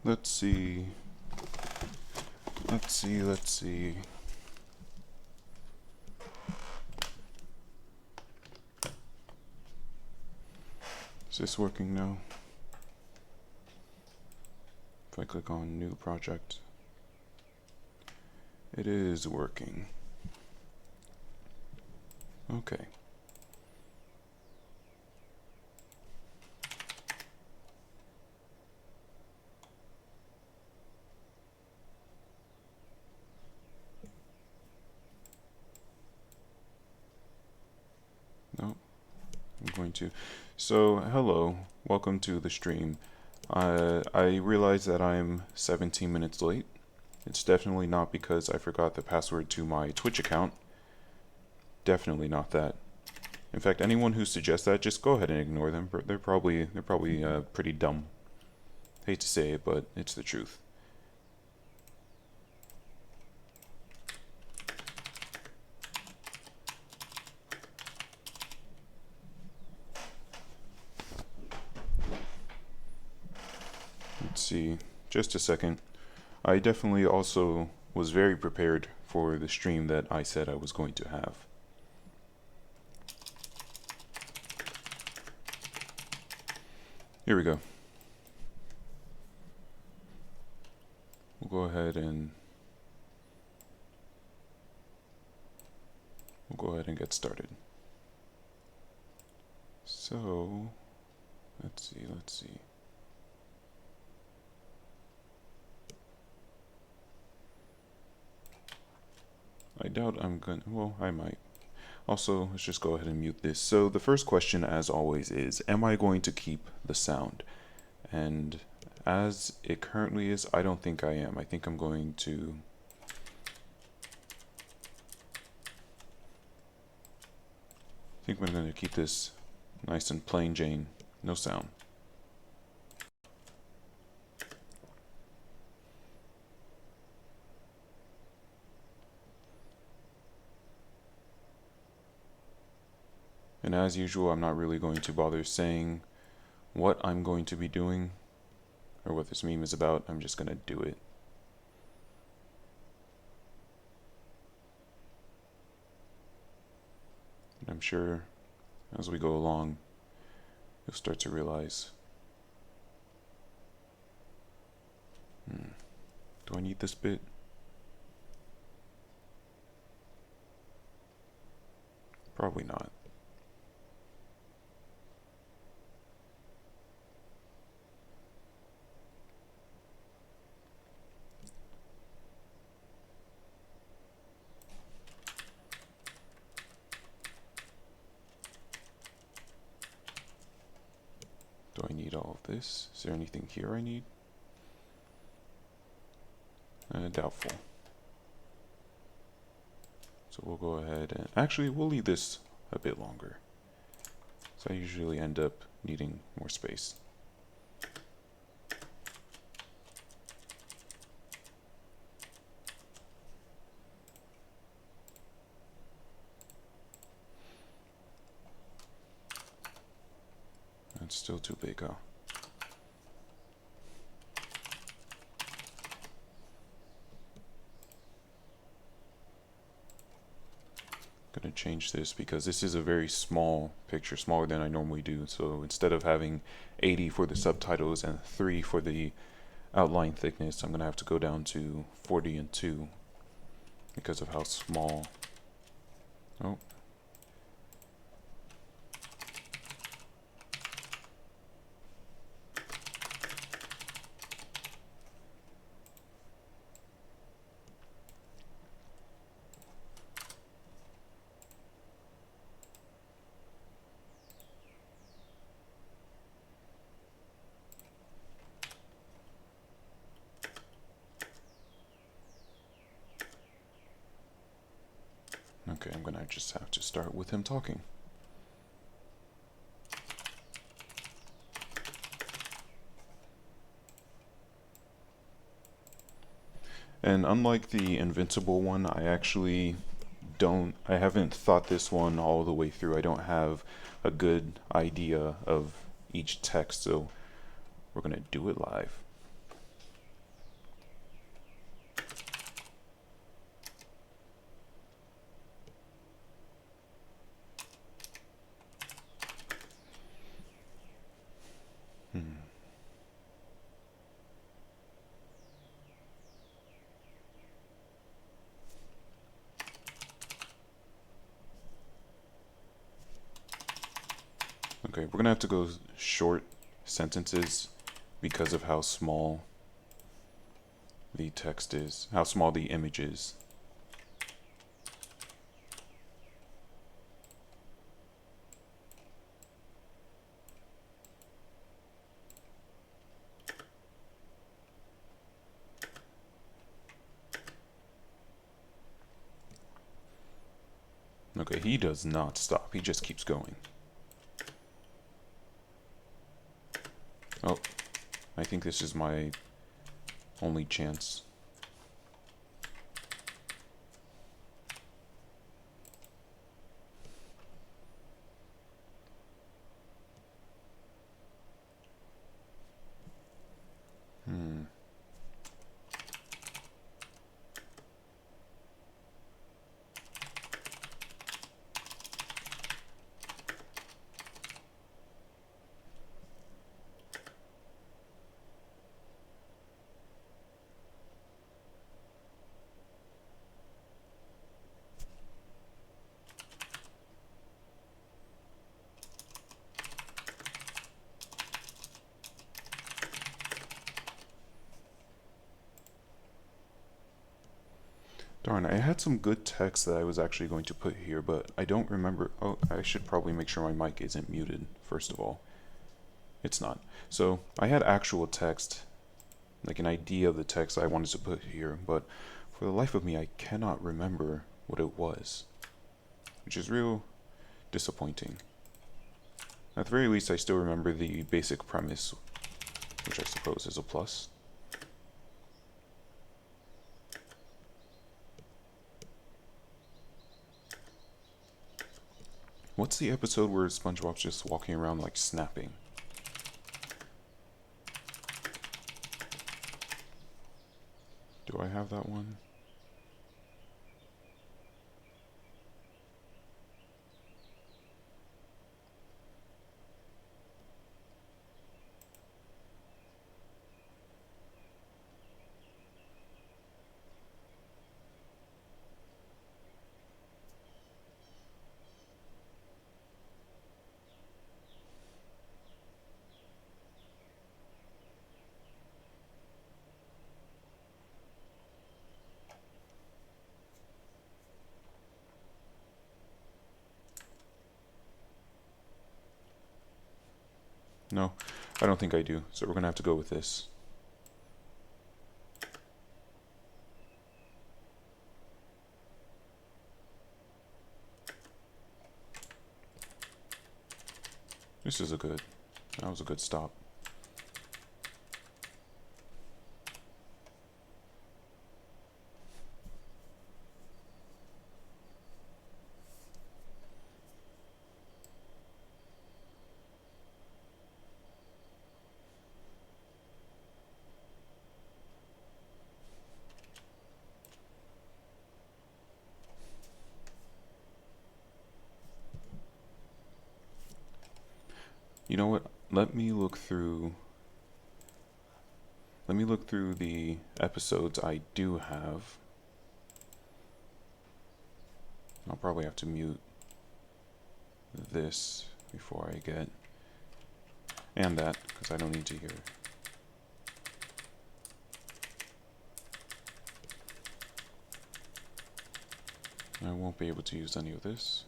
Let's see. Let's see, let's see. Is this working now? If I click on new project, it is working. Okay. No, I'm going to. So, hello, welcome to the stream. I realize that I'm 17 minutes late. It's definitely not because I forgot the password to my Twitch account. Definitely not that. In fact, anyone who suggests that, just go ahead and ignore them. They're probably pretty dumb. Hate to say it, but it's the truth. Let's see, just a second. I definitely also was very prepared for the stream that I said I was going to have. Here we go. We'll go ahead and get started. So, let's see. I doubt I'm gonna, well, I might. Also, let's just go ahead and mute this. So the first question, as always, is, am I going to keep the sound? And as it currently is, I don't think I am. I think I'm going to I'm going to keep this nice and plain Jane, no sound. And as usual, I'm not really going to bother saying what I'm going to be doing or what this meme is about. I'm just going to do it. And I'm sure as we go along, you'll start to realize, do I need this bit? Probably not. Do I need all of this? Is there anything here I need? Doubtful. So we'll go ahead and actually we'll leave this a bit longer. So I usually end up needing more space. It's still too big, huh? Gonna change this because this is a very small picture, smaller than I normally do. So instead of having 80 for the subtitles and 3 for the outline thickness, I'm gonna have to go down to 40 and 2 because of how small. Oh. Okay, I'm gonna just have to start with him talking. And unlike the Invincible one, I haven't thought this one all the way through. I don't have a good idea of each text, so we're gonna do it live. Okay, we're gonna have to go short sentences because of how small the text is, how small the image is. Okay, he does not stop. He just keeps going. Oh, I think this is my only chance. Darn, I had some good text that I was actually going to put here, but I don't remember. Oh, I should probably make sure my mic isn't muted, first of all. It's not. So, I had actual text, like an idea of the text I wanted to put here, but for the life of me, I cannot remember what it was, which is real disappointing. At the very least, I still remember the basic premise, which I suppose is a plus. What's the episode where SpongeBob's just walking around like snapping? Do I have that one? No, I don't think I do, so we're gonna have to go with this. This is that was a good stop. You know what? Let me look through the episodes I do have. I'll probably have to mute this before I get, and that, because I don't need to hear. I won't be able to use any of this.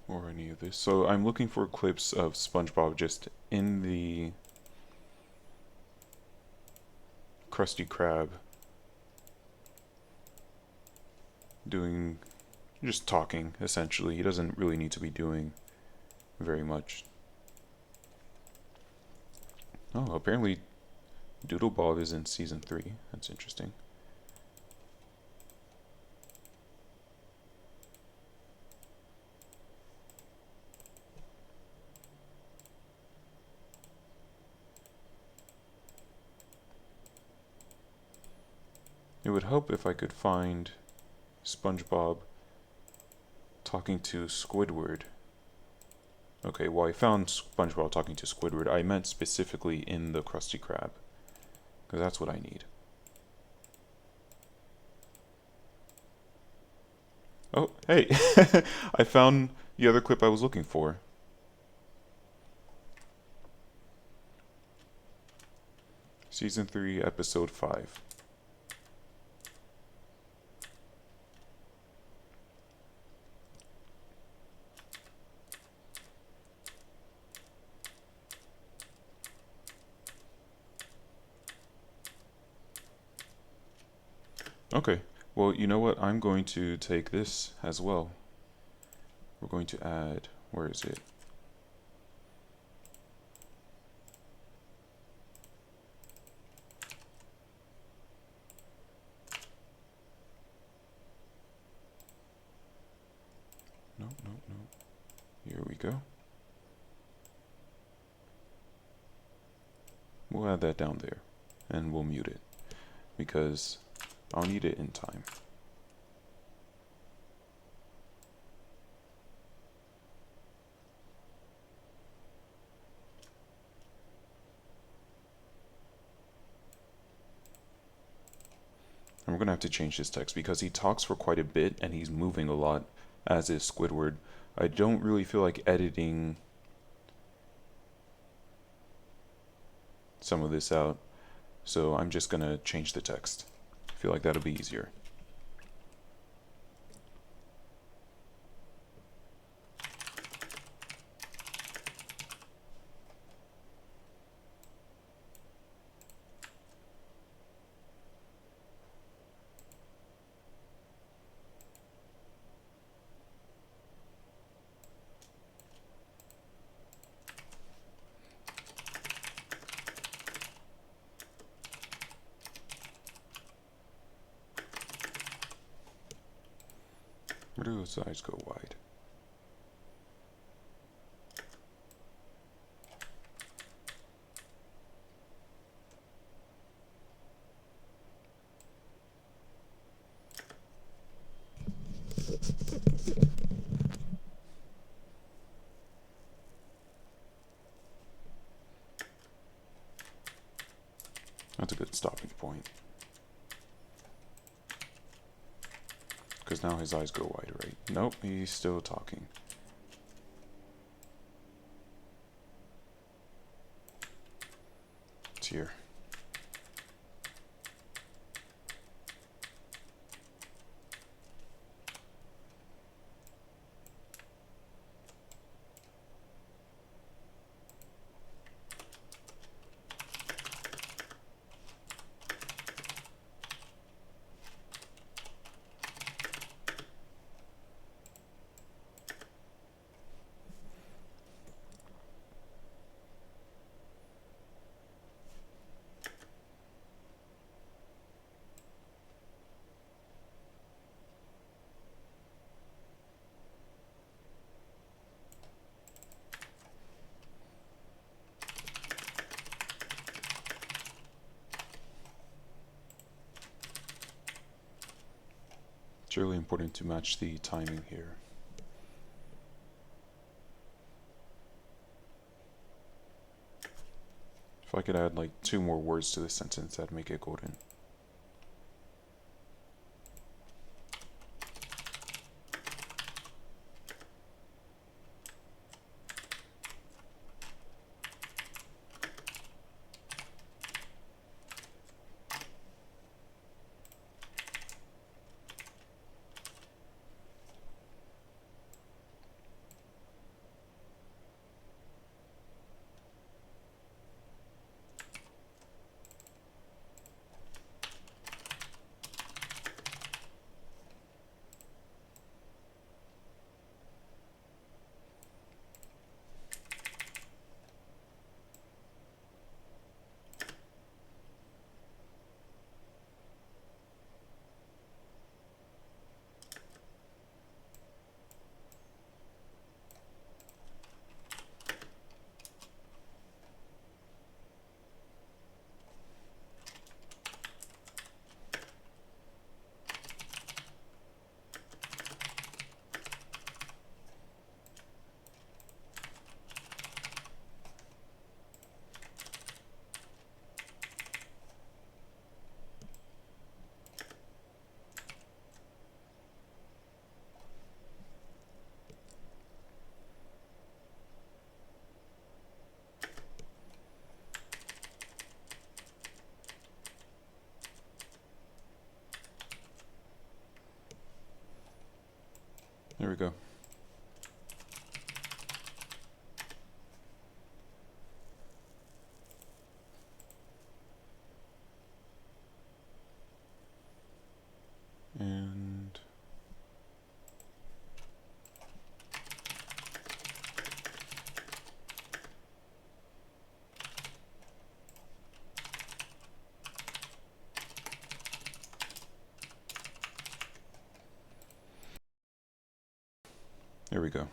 Or any of this. So I'm looking for clips of SpongeBob just in the Krusty Krab just talking, essentially. He doesn't really need to be doing very much. Oh, apparently Doodlebob is in season 3. That's interesting. It would help if I could find SpongeBob talking to Squidward. Okay, well I found SpongeBob talking to Squidward. I meant specifically in the Krusty Krab, because that's what I need. Oh, hey, I found the other clip I was looking for. Season 3, Episode 5. Okay, well, you know what? I'm going to take this as well. We're going to add, where is it? No, no, no. Here we go. We'll add that down there, and we'll mute it, because I'll need it in time. And we're going to have to change his text because he talks for quite a bit and he's moving a lot, as is Squidward. I don't really feel like editing some of this out, so I'm just going to change the text. I feel like that'll be easier. Where do those eyes go wide? That's a good stopping point. Because now his eyes go wide, right? Nope, he's still talking. It's here. It's really important to match the timing here. If I could add like 2 more words to this sentence, that'd make it golden. There we go. And there we go.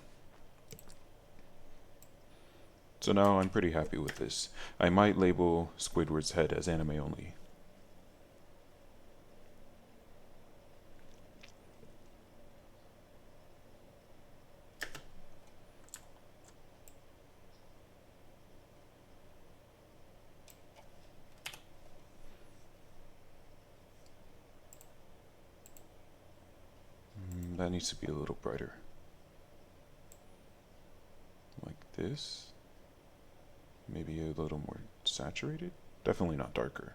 So now I'm pretty happy with this. I might label Squidward's head as anime only. That needs to be a little brighter. Like this. Maybe a little more saturated? Definitely not darker.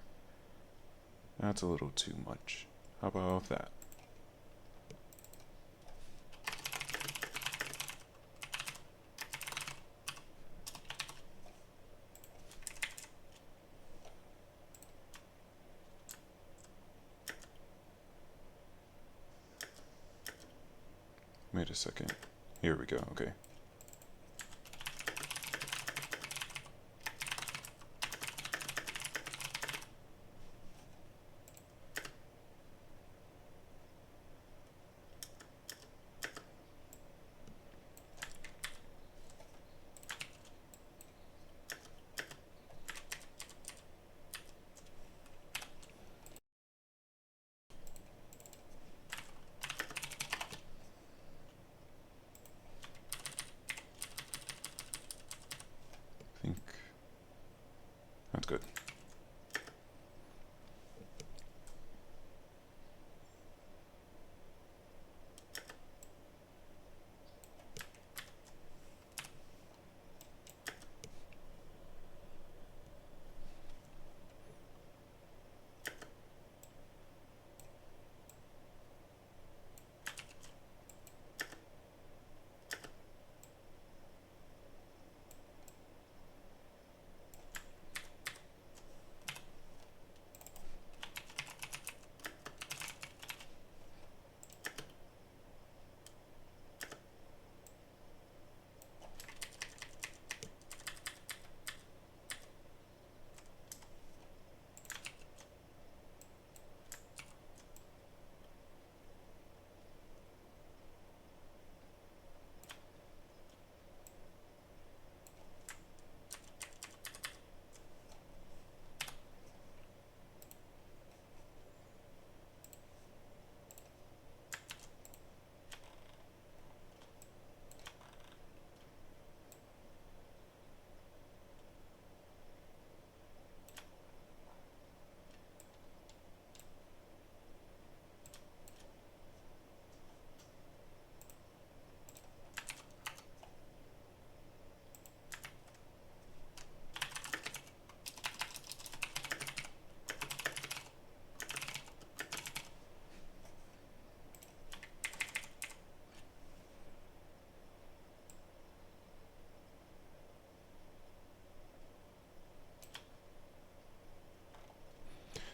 That's a little too much. How about that? Wait a second. Here we go, okay. I think that's good.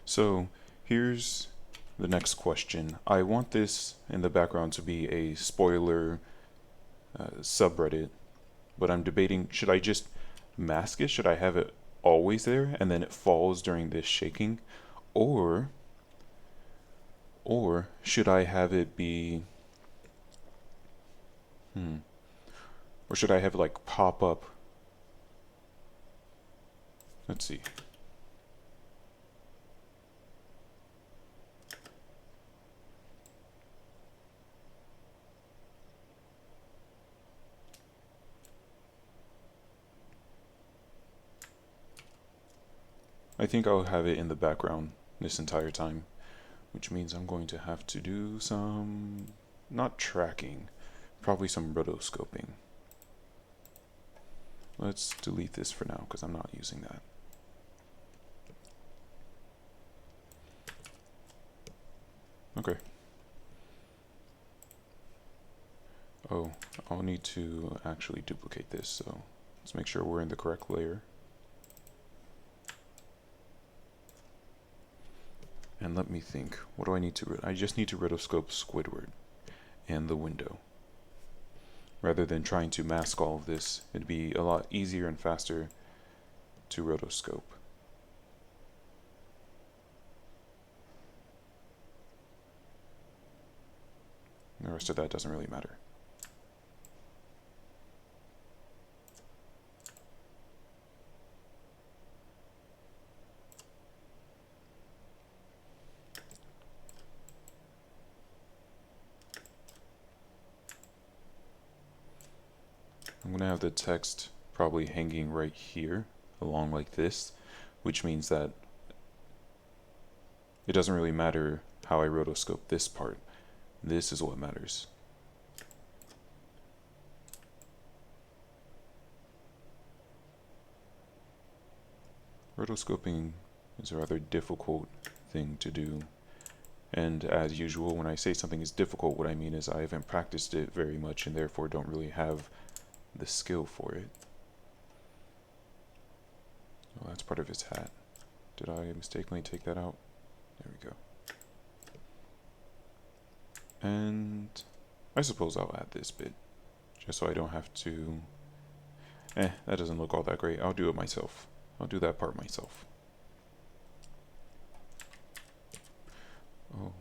So here's the next question. I want this in the background to be a spoiler subreddit, but I'm debating, should I just mask it? Should I have it always there and then it falls during this shaking? Or should I have it be or should I have it like pop up? Let's see. I think I'll have it in the background this entire time, which means I'm going to have to do some, not tracking, probably some rotoscoping. Let's delete this for now because I'm not using that. Okay. Oh, I'll need to actually duplicate this, so let's make sure we're in the correct layer. And let me think, what do I need to I just need to rotoscope Squidward and the window. Rather than trying to mask all of this, it'd be a lot easier and faster to rotoscope. The rest of that doesn't really matter. I'm going to have the text probably hanging right here, along like this, which means that it doesn't really matter how I rotoscope this part. This is what matters. Rotoscoping is a rather difficult thing to do. And as usual, when I say something is difficult, what I mean is I haven't practiced it very much and therefore don't really have the skill for it. Oh, that's part of his hat. Did I mistakenly take that out? There we go. And I suppose I'll add this bit, just so I don't have to... that doesn't look all that great. I'll do it myself. I'll do that part myself. Oh.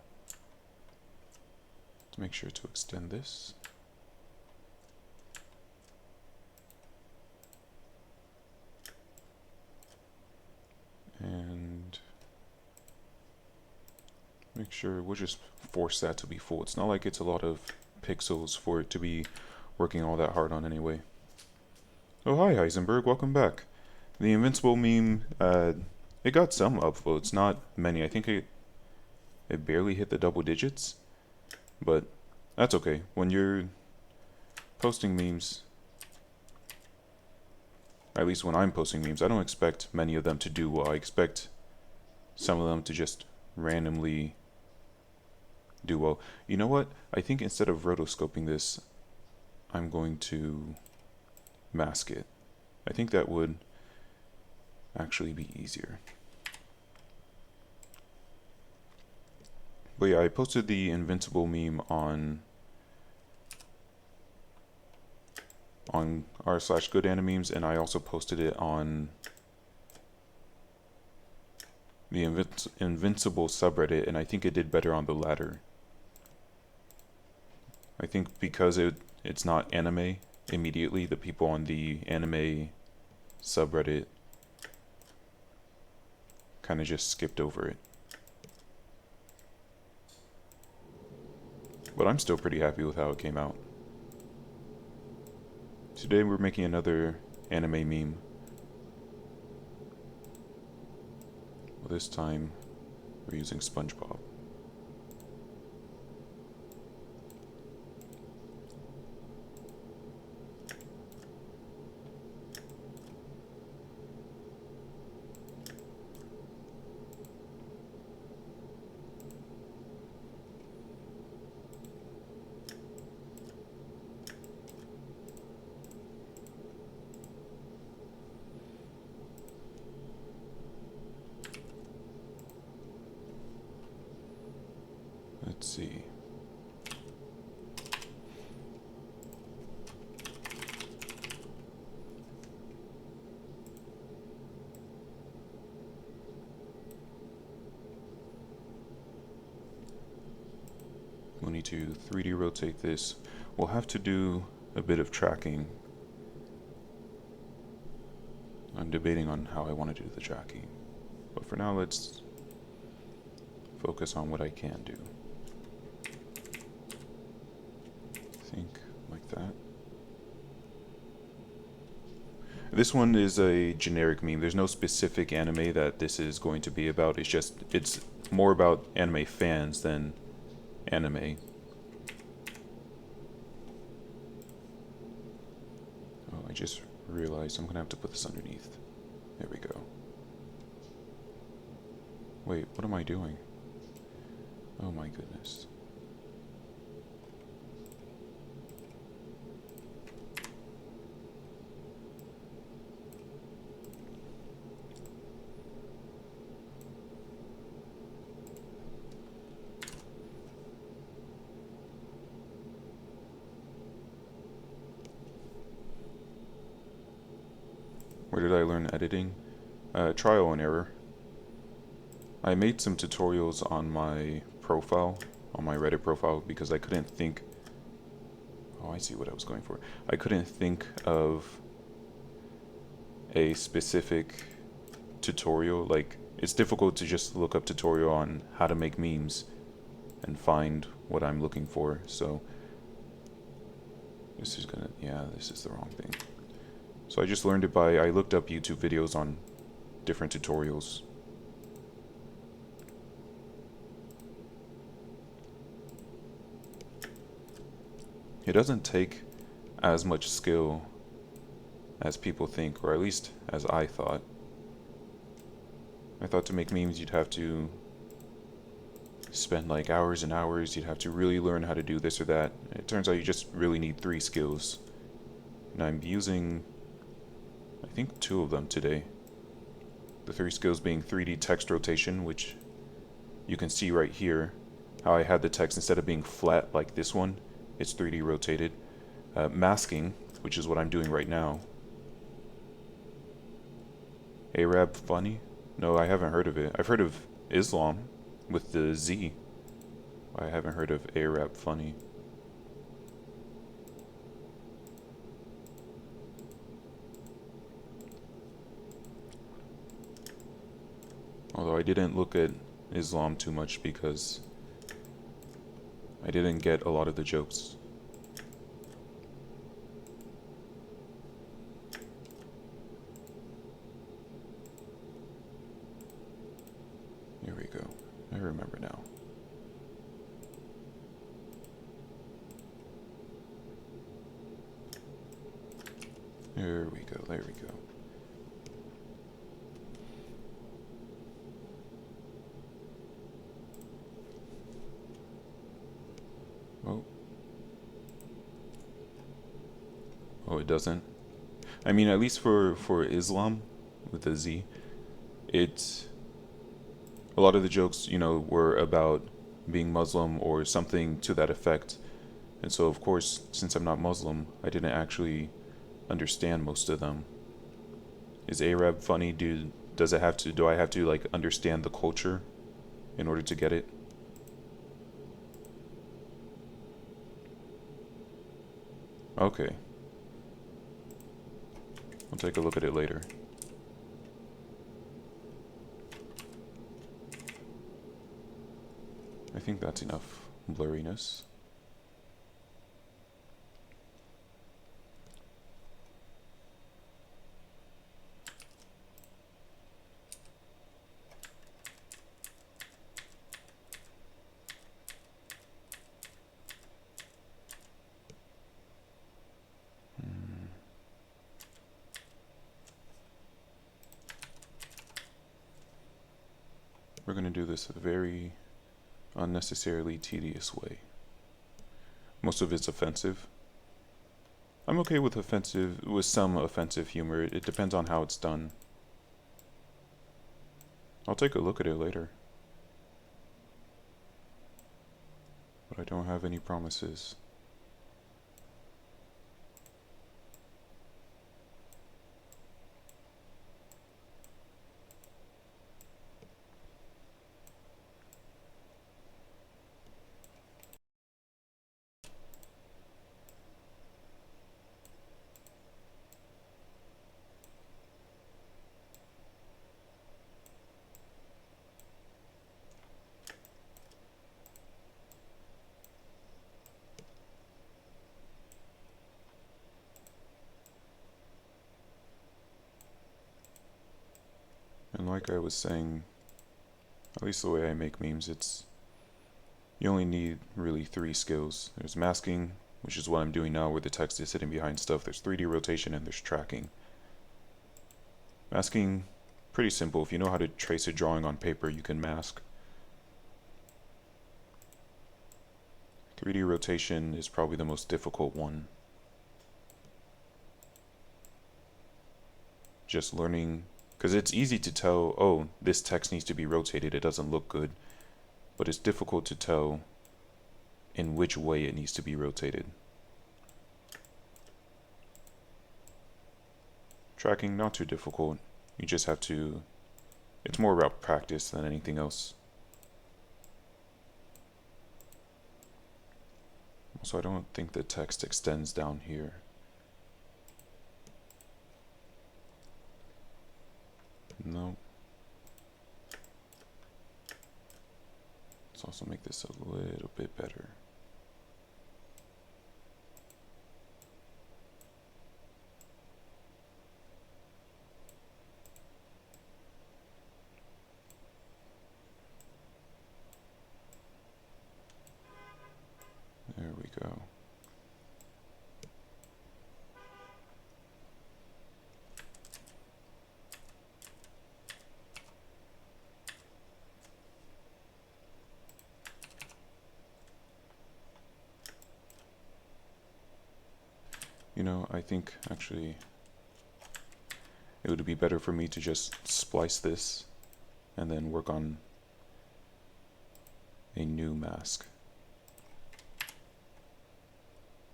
Let's make sure to extend this. And make sure we'll just force that to be full. It's not like it's a lot of pixels for it to be working all that hard on anyway. Oh, hi Heisenberg, welcome back. The Invincible meme, it got some upvotes, not many. I think it barely hit the double digits, but that's okay. When you're posting memes, at least when I'm posting memes, I don't expect many of them to do well. I expect some of them to just randomly do well. You know what? I think instead of rotoscoping this, I'm going to mask it. I think that would actually be easier. But yeah, I posted the Invincible meme on r/GoodAnimemes, and I also posted it on the Invincible subreddit, and I think it did better on the latter. I think because it's not anime immediately, the people on the anime subreddit kind of just skipped over it. But I'm still pretty happy with how it came out. Today we're making another anime meme. Well, this time we're using SpongeBob. Let's see. We'll need to 3D rotate this. We'll have to do a bit of tracking. I'm debating on how I want to do the tracking. But for now, let's focus on what I can do. Think like that. This one is a generic meme. There's no specific anime that this is going to be about. It's more about anime fans than anime. Oh, I just realized I'm gonna have to put this underneath. There we go. Wait, what am I doing? Oh my goodness. Where did I learn editing? Trial and error. I made some tutorials on my profile, on my Reddit profile, because I couldn't think. Oh, I see what I was going for. I couldn't think of a specific tutorial. Like, it's difficult to just look up tutorial on how to make memes and find what I'm looking for. So this is gonna, yeah, this is the wrong thing. So I just learned it by, I looked up YouTube videos on different tutorials. It doesn't take as much skill as people think, or at least as I thought. I thought to make memes you'd have to spend like hours and hours, you'd have to really learn how to do this or that. It turns out you just really need 3 skills. And I'm using, I think, 2 of them today. The 3 skills being 3D text rotation, which you can see right here, how I had the text instead of being flat like this one, it's 3D rotated. Masking, which is what I'm doing right now. Arab funny? No, I haven't heard of it. I've heard of Islam with the Z. I haven't heard of Arab funny. Although I didn't look at Islam too much because I didn't get a lot of the jokes. Here we go. I remember now. There we go, there we go. Oh. Oh, it doesn't? I mean, at least for Islam, with the Z, it's... A lot of the jokes, you know, were about being Muslim or something to that effect. And so, of course, since I'm not Muslim, I didn't actually understand most of them. Is Arab funny? Do I have to like understand the culture in order to get it? Okay. I'll take a look at it later. I think that's enough blurriness. We're going to do this a very unnecessarily tedious way. Most of it's offensive. I'm okay with some offensive humor. It depends on how it's done. I'll take a look at it later. But I don't have any promises. And like I was saying, at least the way I make memes, you only need really 3 skills. There's masking, which is what I'm doing now, where the text is hidden behind stuff. There's 3D rotation, and there's tracking. Masking, pretty simple. If you know how to trace a drawing on paper, you can mask. 3D rotation is probably the most difficult one. Just learning, because it's easy to tell, oh, this text needs to be rotated, it doesn't look good. But it's difficult to tell in which way it needs to be rotated. tracking, not too difficult. You just have to, it's more about practice than anything else. So I don't think the text extends down here. No. Let's also make this a little bit better. There we go. You know, I think actually it would be better for me to just splice this and then work on a new mask.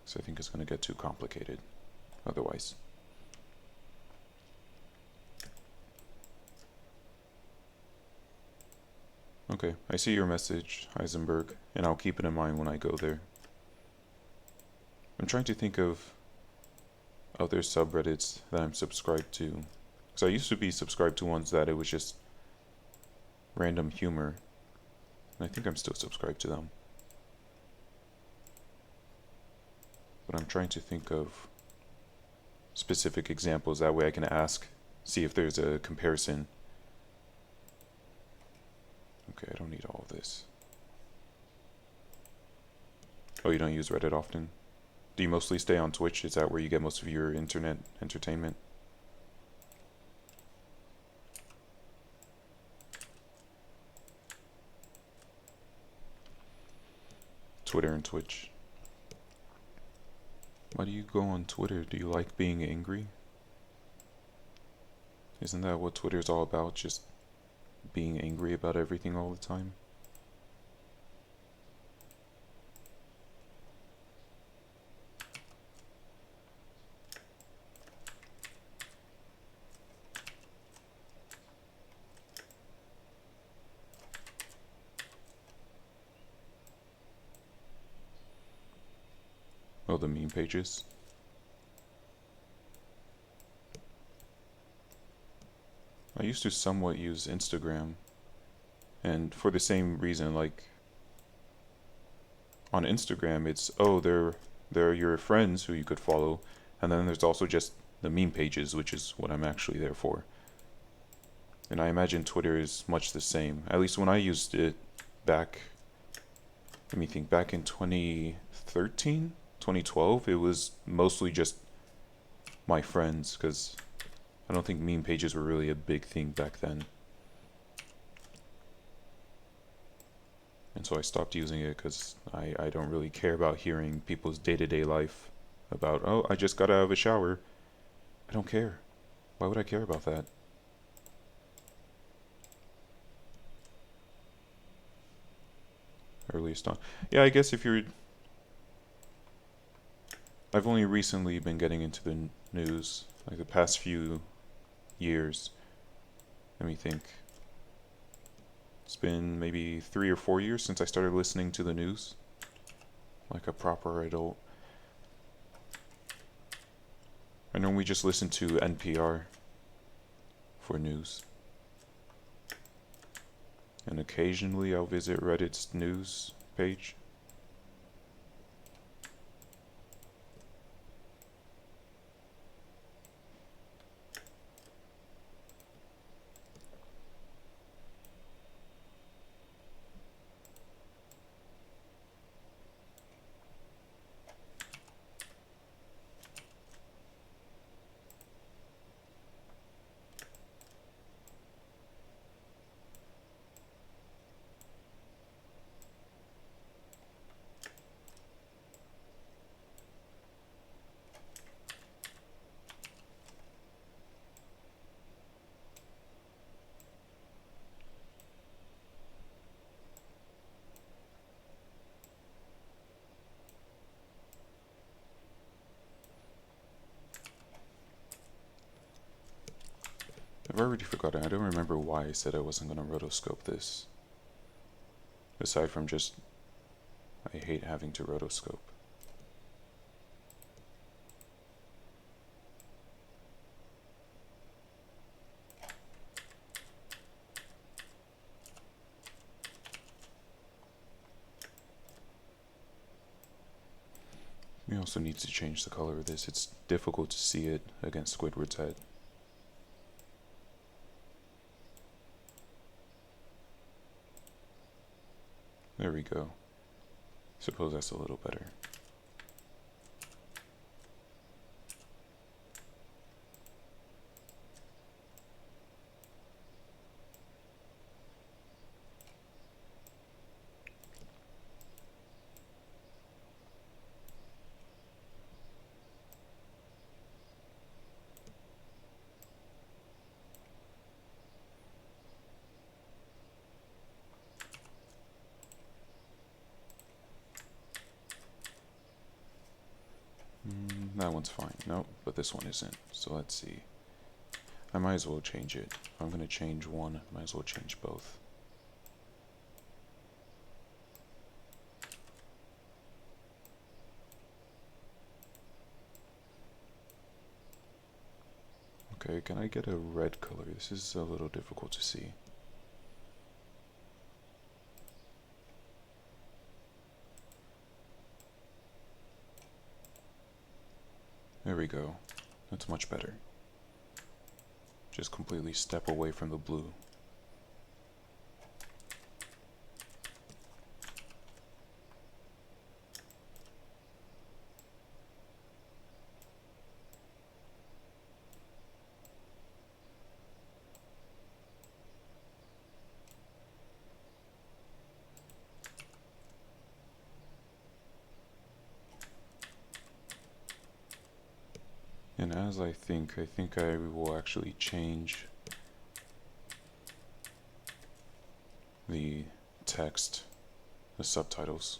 So I think it's going to get too complicated otherwise. Okay, I see your message, Heisenberg, and I'll keep it in mind when I go there. I'm trying to think of other subreddits that I'm subscribed to. Because I used to be subscribed to ones that it was just random humor. And I think I'm still subscribed to them. But I'm trying to think of specific examples, that way I can ask, see if there's a comparison. Okay, I don't need all of this. Oh, you don't use Reddit often? Do you mostly stay on Twitch? Is that where you get most of your internet entertainment? Twitter and Twitch. Why do you go on Twitter? Do you like being angry? Isn't that what Twitter's all about? Just being angry about everything all the time? Oh, the meme pages? I used to somewhat use Instagram, and for the same reason, like on Instagram it's, oh, they're your friends who you could follow, and then there's also just the meme pages, which is what I'm actually there for. And I imagine Twitter is much the same, at least when I used it back, let me think, back in 2013, 2012, it was mostly just my friends, because I don't think meme pages were really a big thing back then. And so I stopped using it because I don't really care about hearing people's day-to-day life about, oh, I just got out of a shower. I don't care. Why would I care about that? Earliest on. Yeah, I guess if you're... I've only recently been getting into the news, like the past few years. Let me think. It's been maybe 3 or 4 years since I started listening to the news, like a proper adult. I normally just listen to NPR for news. And occasionally I'll visit Reddit's news page. I've already forgotten. I don't remember why I said I wasn't going to rotoscope this. Aside from just, I hate having to rotoscope. We also need to change the color of this. It's difficult to see it against Squidward's head. There we go. Suppose that's a little better. That one's fine. Nope, but this one isn't. So let's see. I might as well change it. If I'm going to change one, I might as well change both. Okay, can I get a red color? This is a little difficult to see. There we go. That's much better. Just completely step away from the blue. And as I think I will actually change the text, the subtitles.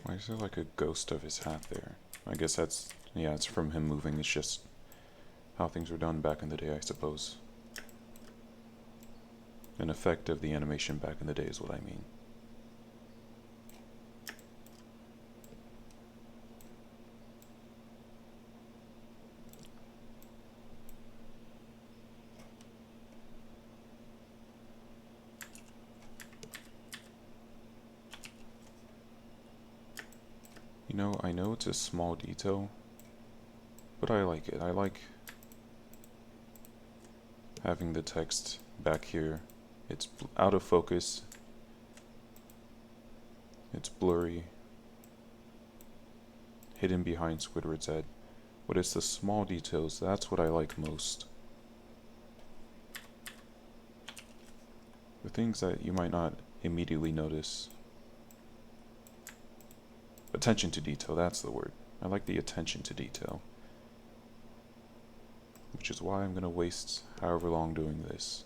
Why is there like a ghost of his hat there? I guess that's, yeah, it's from him moving. It's just how things were done back in the day, I suppose. An effect of the animation back in the day is what I mean. You know, I know it's a small detail, but I like it. I like having the text back here. It's out of focus. It's blurry. Hidden behind Squidward's head. But it's the small details, that's what I like most. The things that you might not immediately notice. Attention to detail, that's the word. I like the attention to detail. Which is why I'm going to waste however long doing this.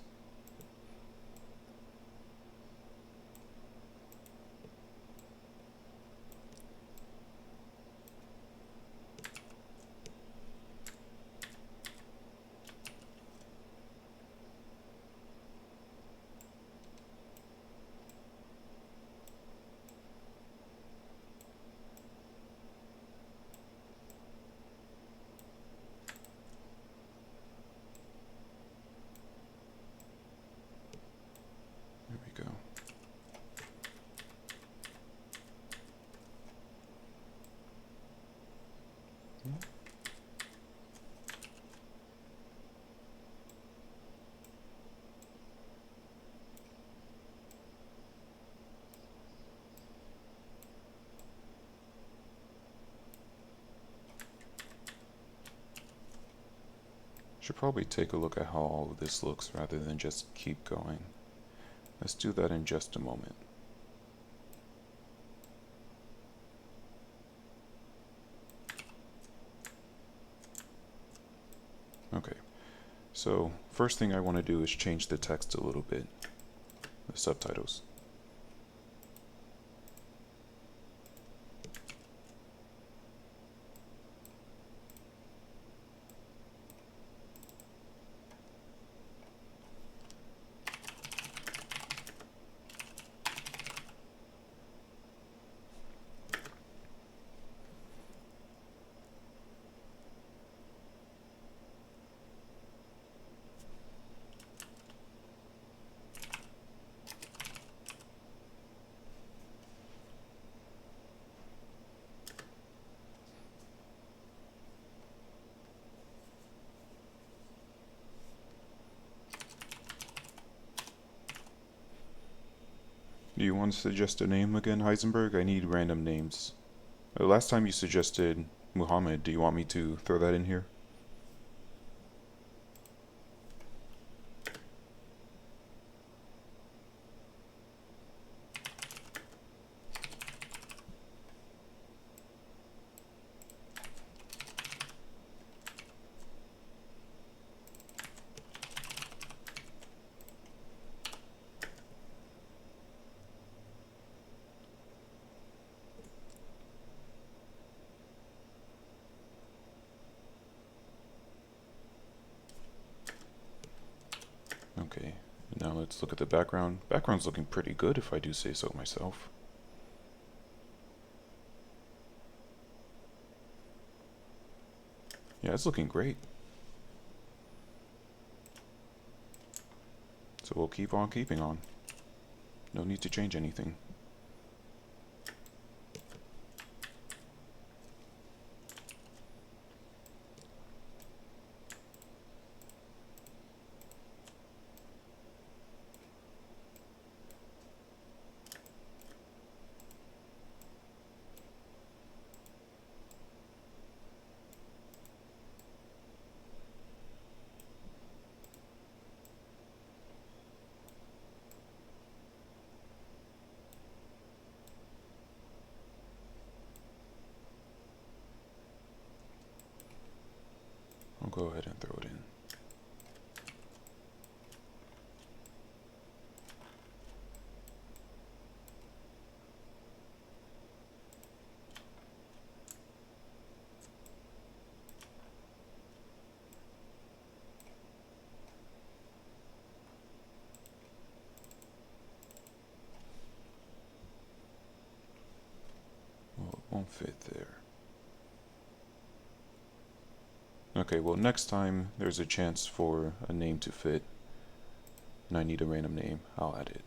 Should probably take a look at how all of this looks rather than just keep going. Let's do that in just a moment. Okay, so first thing I want to do is change the text a little bit, the subtitles. Do you want to suggest a name again, Heisenberg? I need random names. Last time you suggested Muhammad. Do you want me to throw that in here? Okay, now let's look at the background. Background's looking pretty good if I do say so myself. Yeah, it's looking great. So we'll keep on keeping on. No need to change anything. I'll go ahead and throw it in. Well, it won't fit there. Okay, well next time there's a chance for a name to fit, and I need a random name, I'll add it.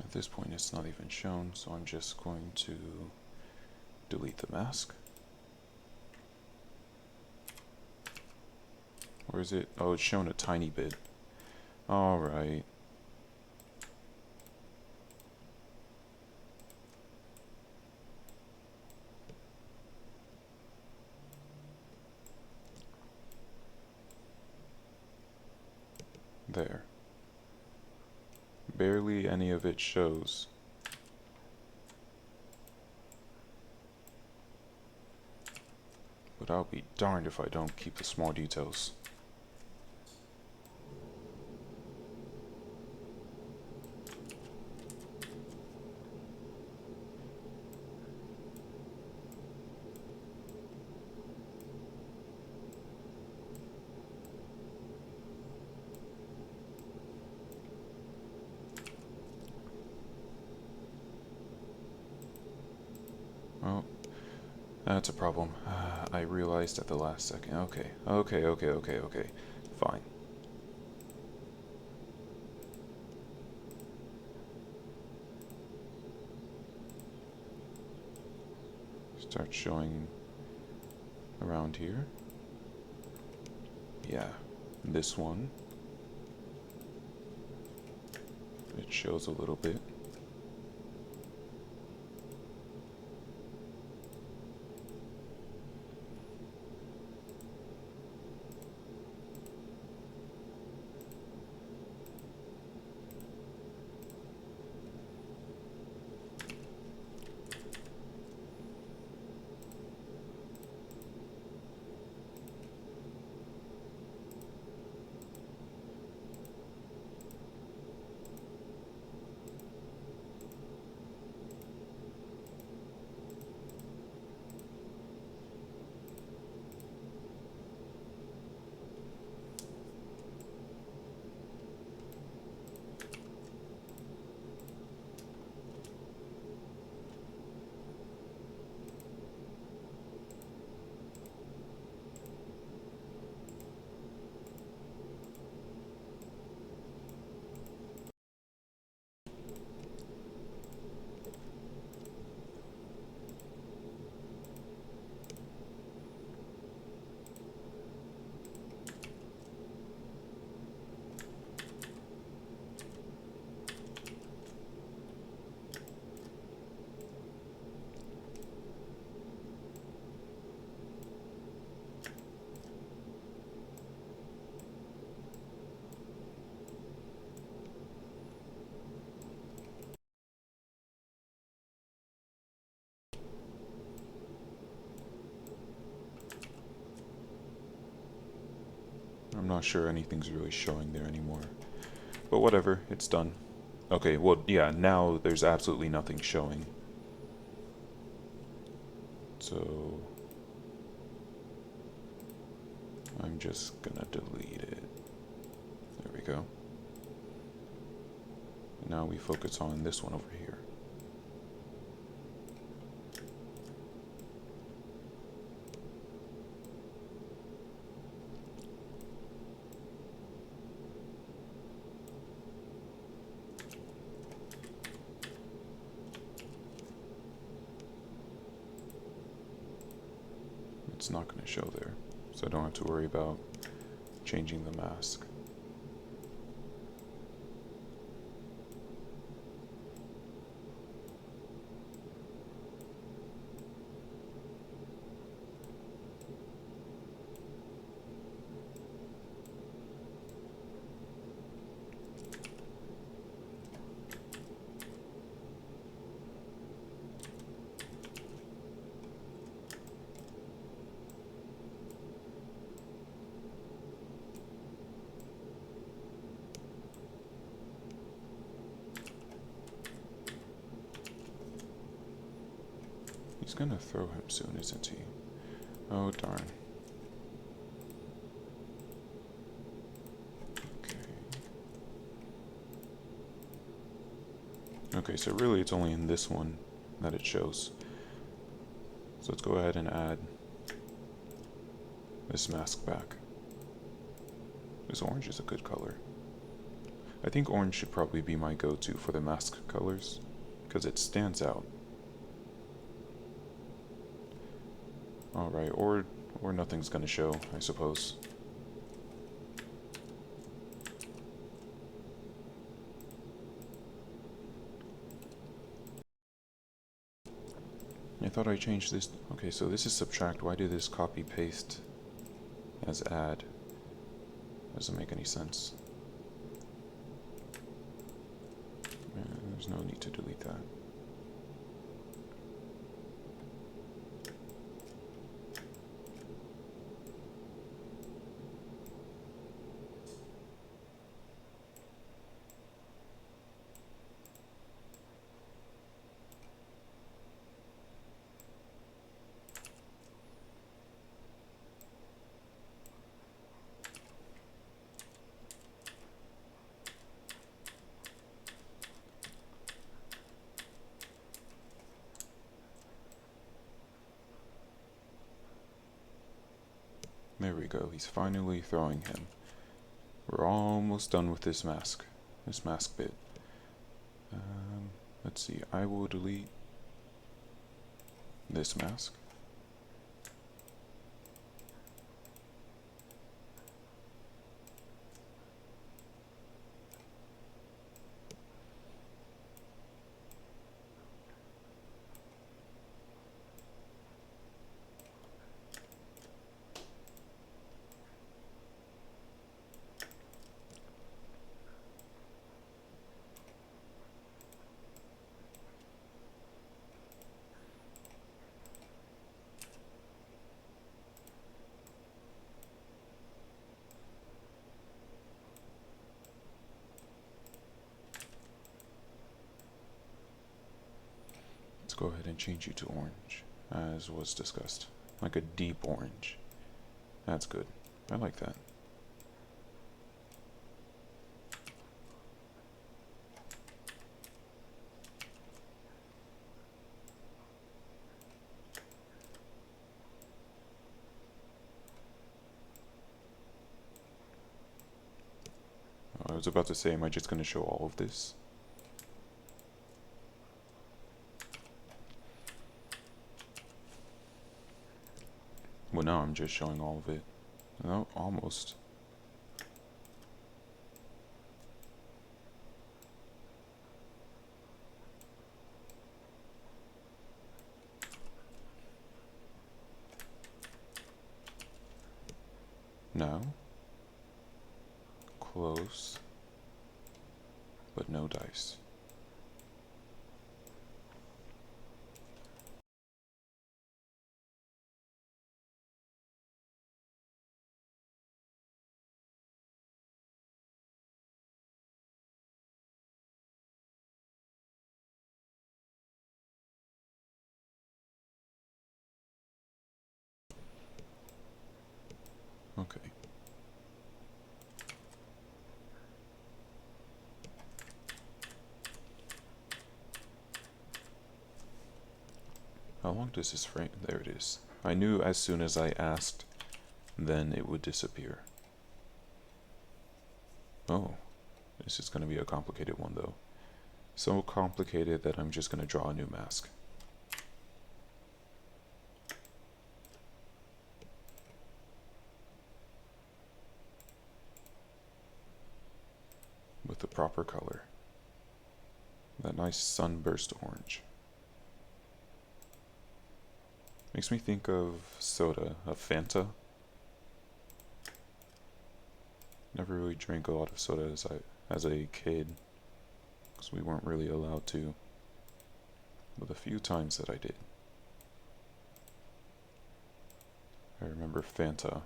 At this point it's not even shown, so I'm just going to delete the mask. Or is it? Oh, it's shown a tiny bit. Alright. There. Barely any of it shows. But I'll be darned if I don't keep the small details. That's a problem. I realized at the last second. Okay. Fine. Start showing around here. Yeah, this one. It shows a little bit. I'm not sure anything's really showing there anymore. But whatever, it's done. Okay, well, yeah, now there's absolutely nothing showing. So I'm just gonna delete it. There we go. Now we focus on this one over here. It's not going to show there, so I don't have to worry about changing the mask. He's gonna throw him soon, isn't he? Oh, darn. Okay, so really it's only in this one that it shows. So let's go ahead and add this mask back. This orange is a good color. I think orange should probably be my go-to for the mask colors, because it stands out. Alright, or nothing's gonna show, I suppose. I thought I changed this. Okay, so this is subtract. Why did this copy paste as add? Doesn't make any sense. There's no need to delete that. There we go. He's finally throwing him. We're almost done with this mask bit. Let's see. I will delete this mask. Let's go ahead and change you to orange, as was discussed. Like a deep orange. That's good. I like that. I was about to say, am I just going to show all of this? Well, now I'm just showing all of it. No, almost. Now, close, but no dice. Okay. How long does this frame? There it is. I knew as soon as I asked, then it would disappear. Oh, this is going to be a complicated one though. So complicated that I'm just going to draw a new mask. With the proper color. That nice sunburst orange. Makes me think of soda, of Fanta. Never really drank a lot of soda as a kid, because we weren't really allowed to. But the few times that I did, I remember Fanta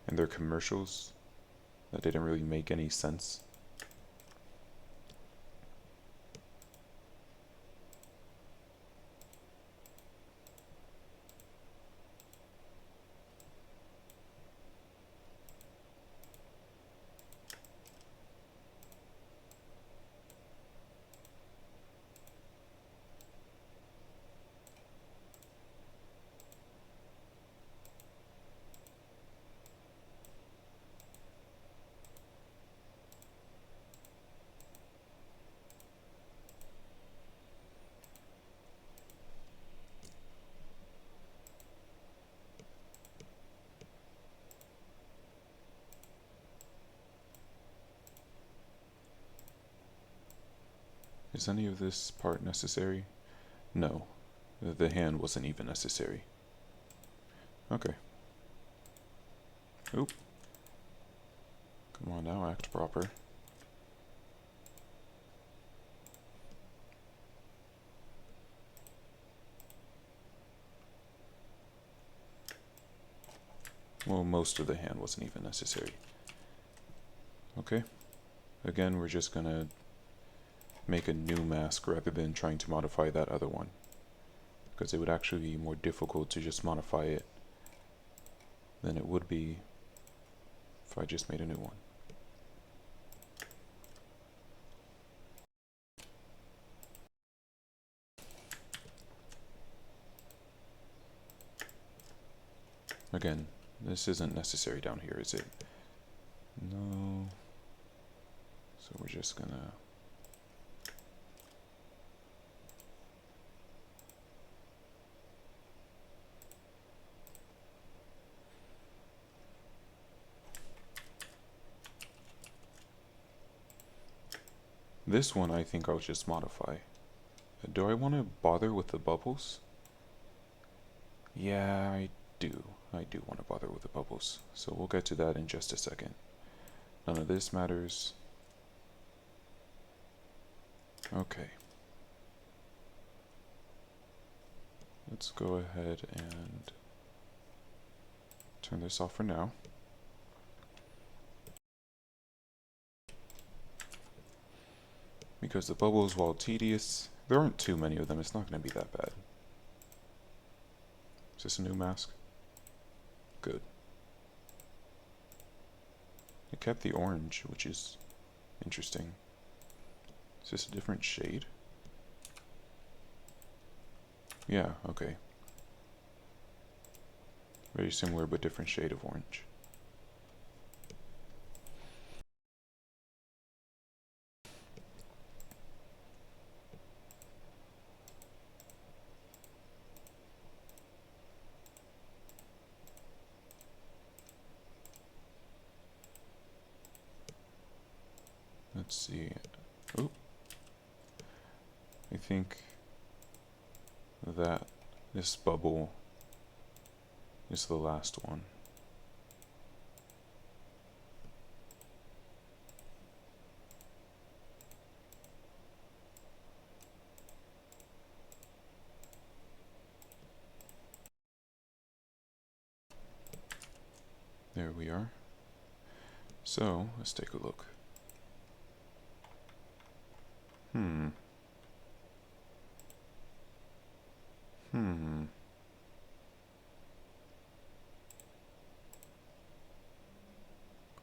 and their commercials that didn't really make any sense. Is any of this part necessary? No. The hand wasn't even necessary. Okay. Oop. Come on now, act proper. Well, most of the hand wasn't even necessary. Okay. Again, we're just gonna make a new mask rather than trying to modify that other one, because it would actually be more difficult to just modify it than it would be if I just made a new one. Again, this isn't necessary down here, is it? No. So we're just gonna... This one I think I'll just modify. Do I want to bother with the bubbles? Yeah, I do. I do want to bother with the bubbles. So we'll get to that in just a second. None of this matters. Okay. Let's go ahead and turn this off for now. Because the bubbles, while tedious, there aren't too many of them. It's not going to be that bad. Is this a new mask? Good. It kept the orange, which is interesting. Is this a different shade? Yeah, okay. Very similar but different shade of orange. Let's see. Oop. I think that this bubble is the last one. There we are. So, let's take a look. Hmm.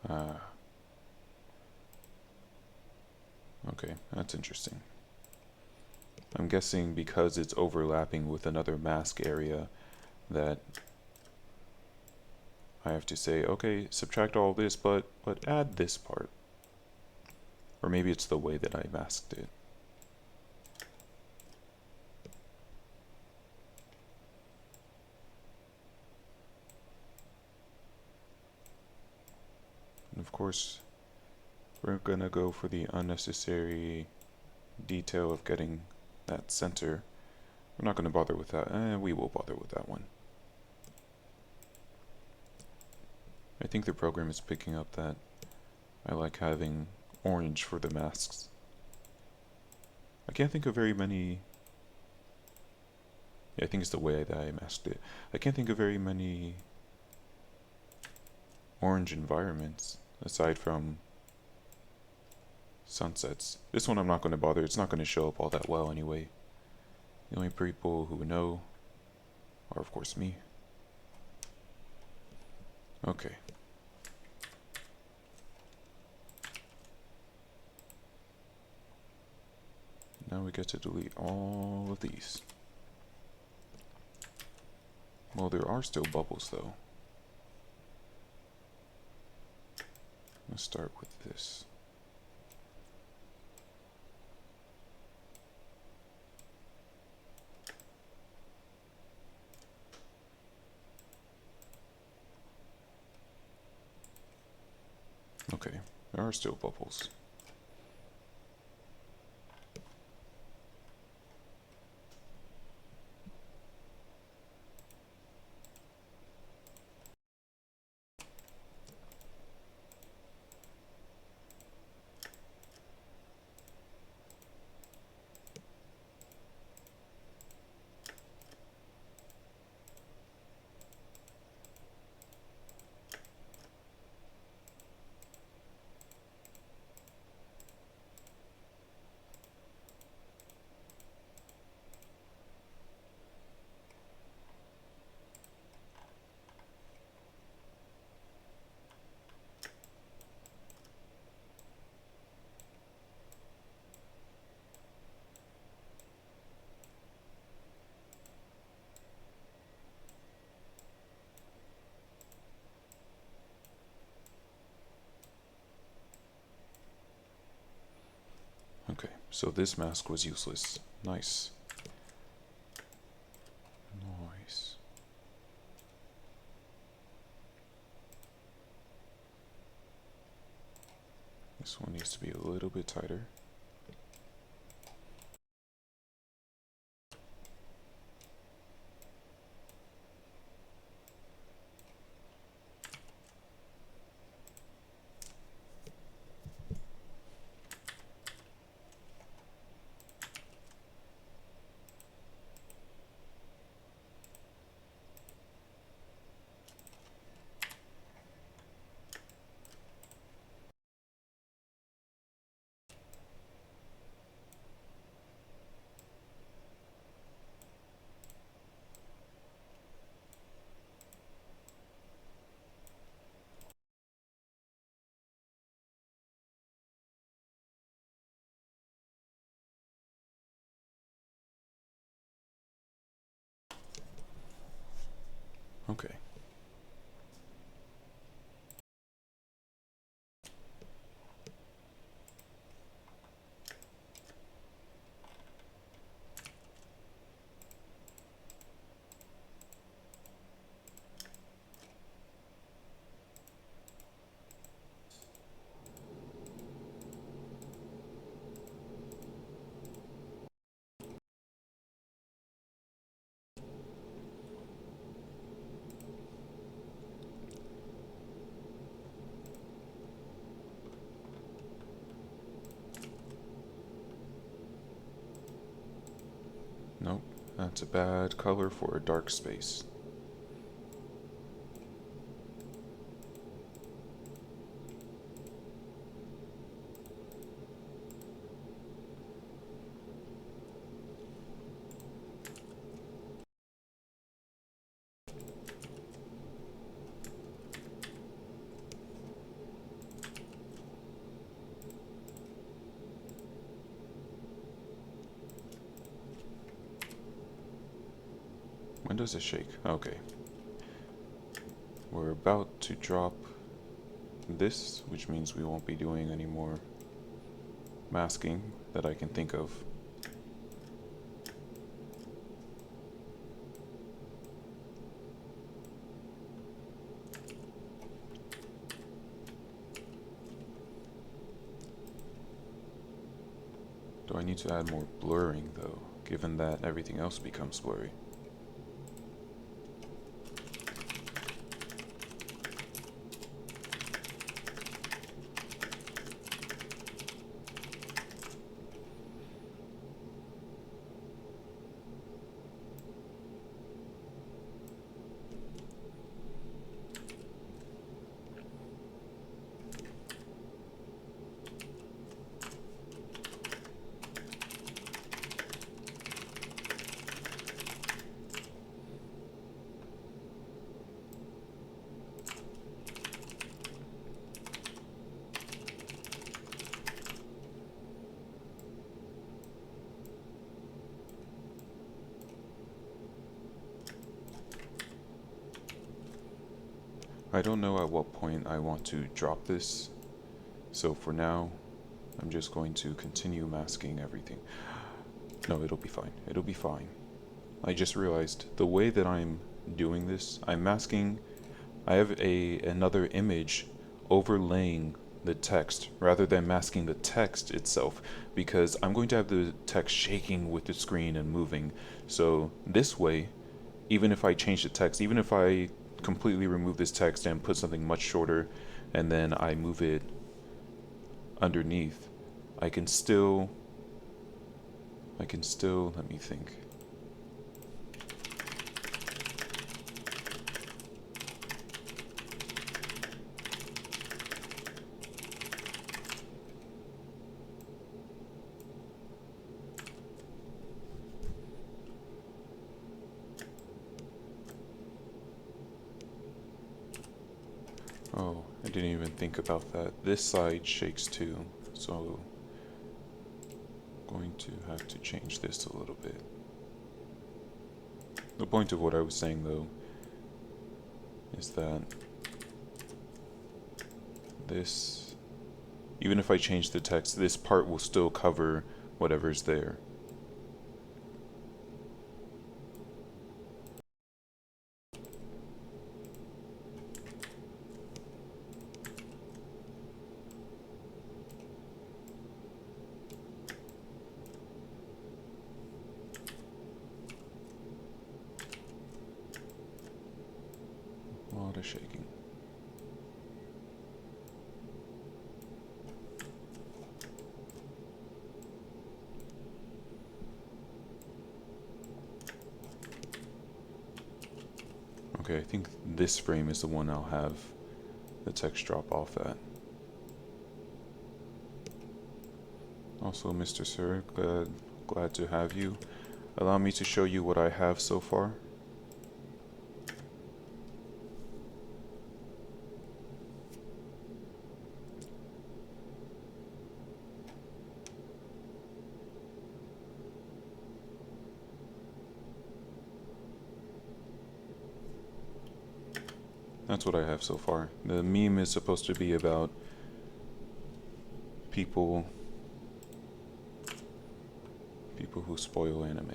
Ah. Okay, that's interesting. I'm guessing because it's overlapping with another mask area that I have to say, okay, subtract all this, but add this part. Or maybe it's the way that I masked it. And of course, we're gonna go for the unnecessary detail of getting that center. We're not gonna bother with that. We will bother with that one. I think the program is picking up that I like having orange for the masks. I can't think of very many... Yeah, I think it's the way that I masked it. I can't think of very many orange environments aside from sunsets. This one I'm not going to bother. It's not going to show up all that well anyway. The only people who know are, of course, me. Okay. Now we get to delete all of these. Well, there are still bubbles, though. Let's start with this. Okay, there are still bubbles. Okay, so this mask was useless. Nice. Nice. This one needs to be a little bit tighter. Okay. Nope, that's a bad color for a dark space. When does it shake? Okay. We're about to drop this, which means we won't be doing any more masking that I can think of. Do I need to add more blurring though, given that everything else becomes blurry? I don't know at what point I want to drop this, so for now, I'm just going to continue masking everything. No, it'll be fine. It'll be fine. I just realized the way that I'm doing this, I'm masking, I have another image overlaying the text rather than masking the text itself, because I'm going to have the text shaking with the screen and moving. So this way, even if I change the text, even if I completely remove this text and put something much shorter and then I move it underneath, I can still, let me think. Oh, I didn't even think about that. This side shakes too, so I'm going to have to change this a little bit. The point of what I was saying though is that this Even if I change the text, this part will still cover whatever's there. A lot of shaking. Okay, I think this frame is the one I'll have the text drop off at. Also, Mr. Sir, glad to have you. Allow me to show you what I have so far. That's what I have so far. The meme is supposed to be about people who spoil anime.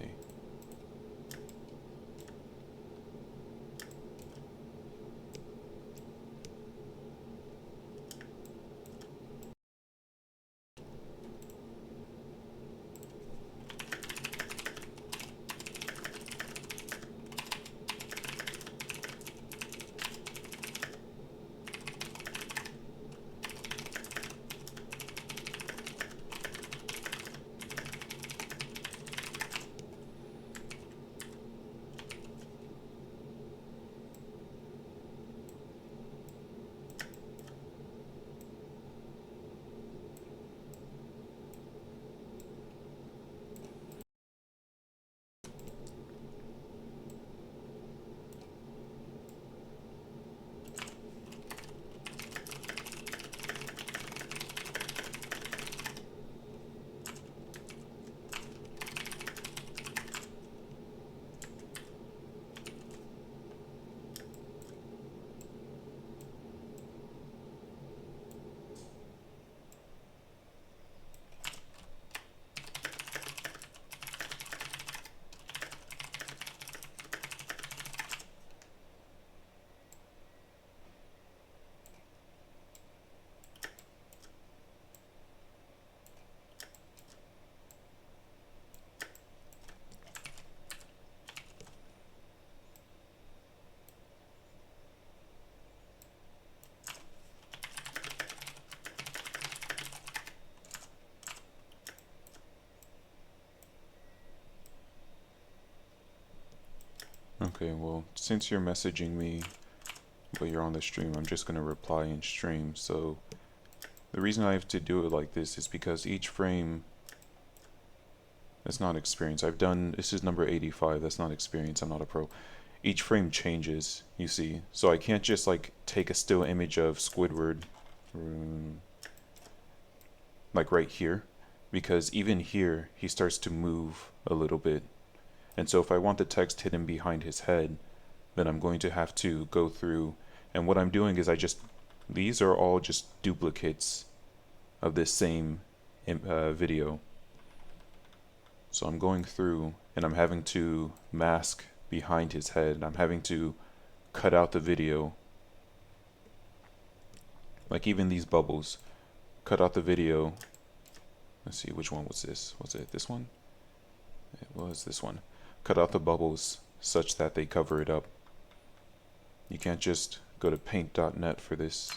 Okay, well, since you're messaging me, but you're on the stream, I'm just gonna reply in stream. So the reason I have to do it like this is because each frame, that's not experience. This is number 85, that's not experience, I'm not a pro. Each frame changes, you see. So I can't just like take a still image of Squidward, like right here, because even here, he starts to move a little bit. And so if I want the text hidden behind his head, then I'm going to have to go through, and what I'm doing is these are all just duplicates of this same video. So I'm going through and I'm having to mask behind his head. I'm having to cut out the video. Like even these bubbles, cut out the video. Let's see, which one was this? Was it this one? It was this one. Cut out the bubbles such that they cover it up. You can't just go to paint.net for this,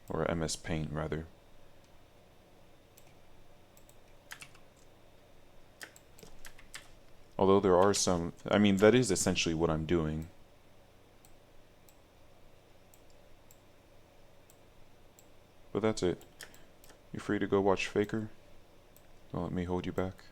or MS Paint rather. Although there are some, I mean, that is essentially what I'm doing. But that's it. You're free to go watch Faker. Don't let me hold you back.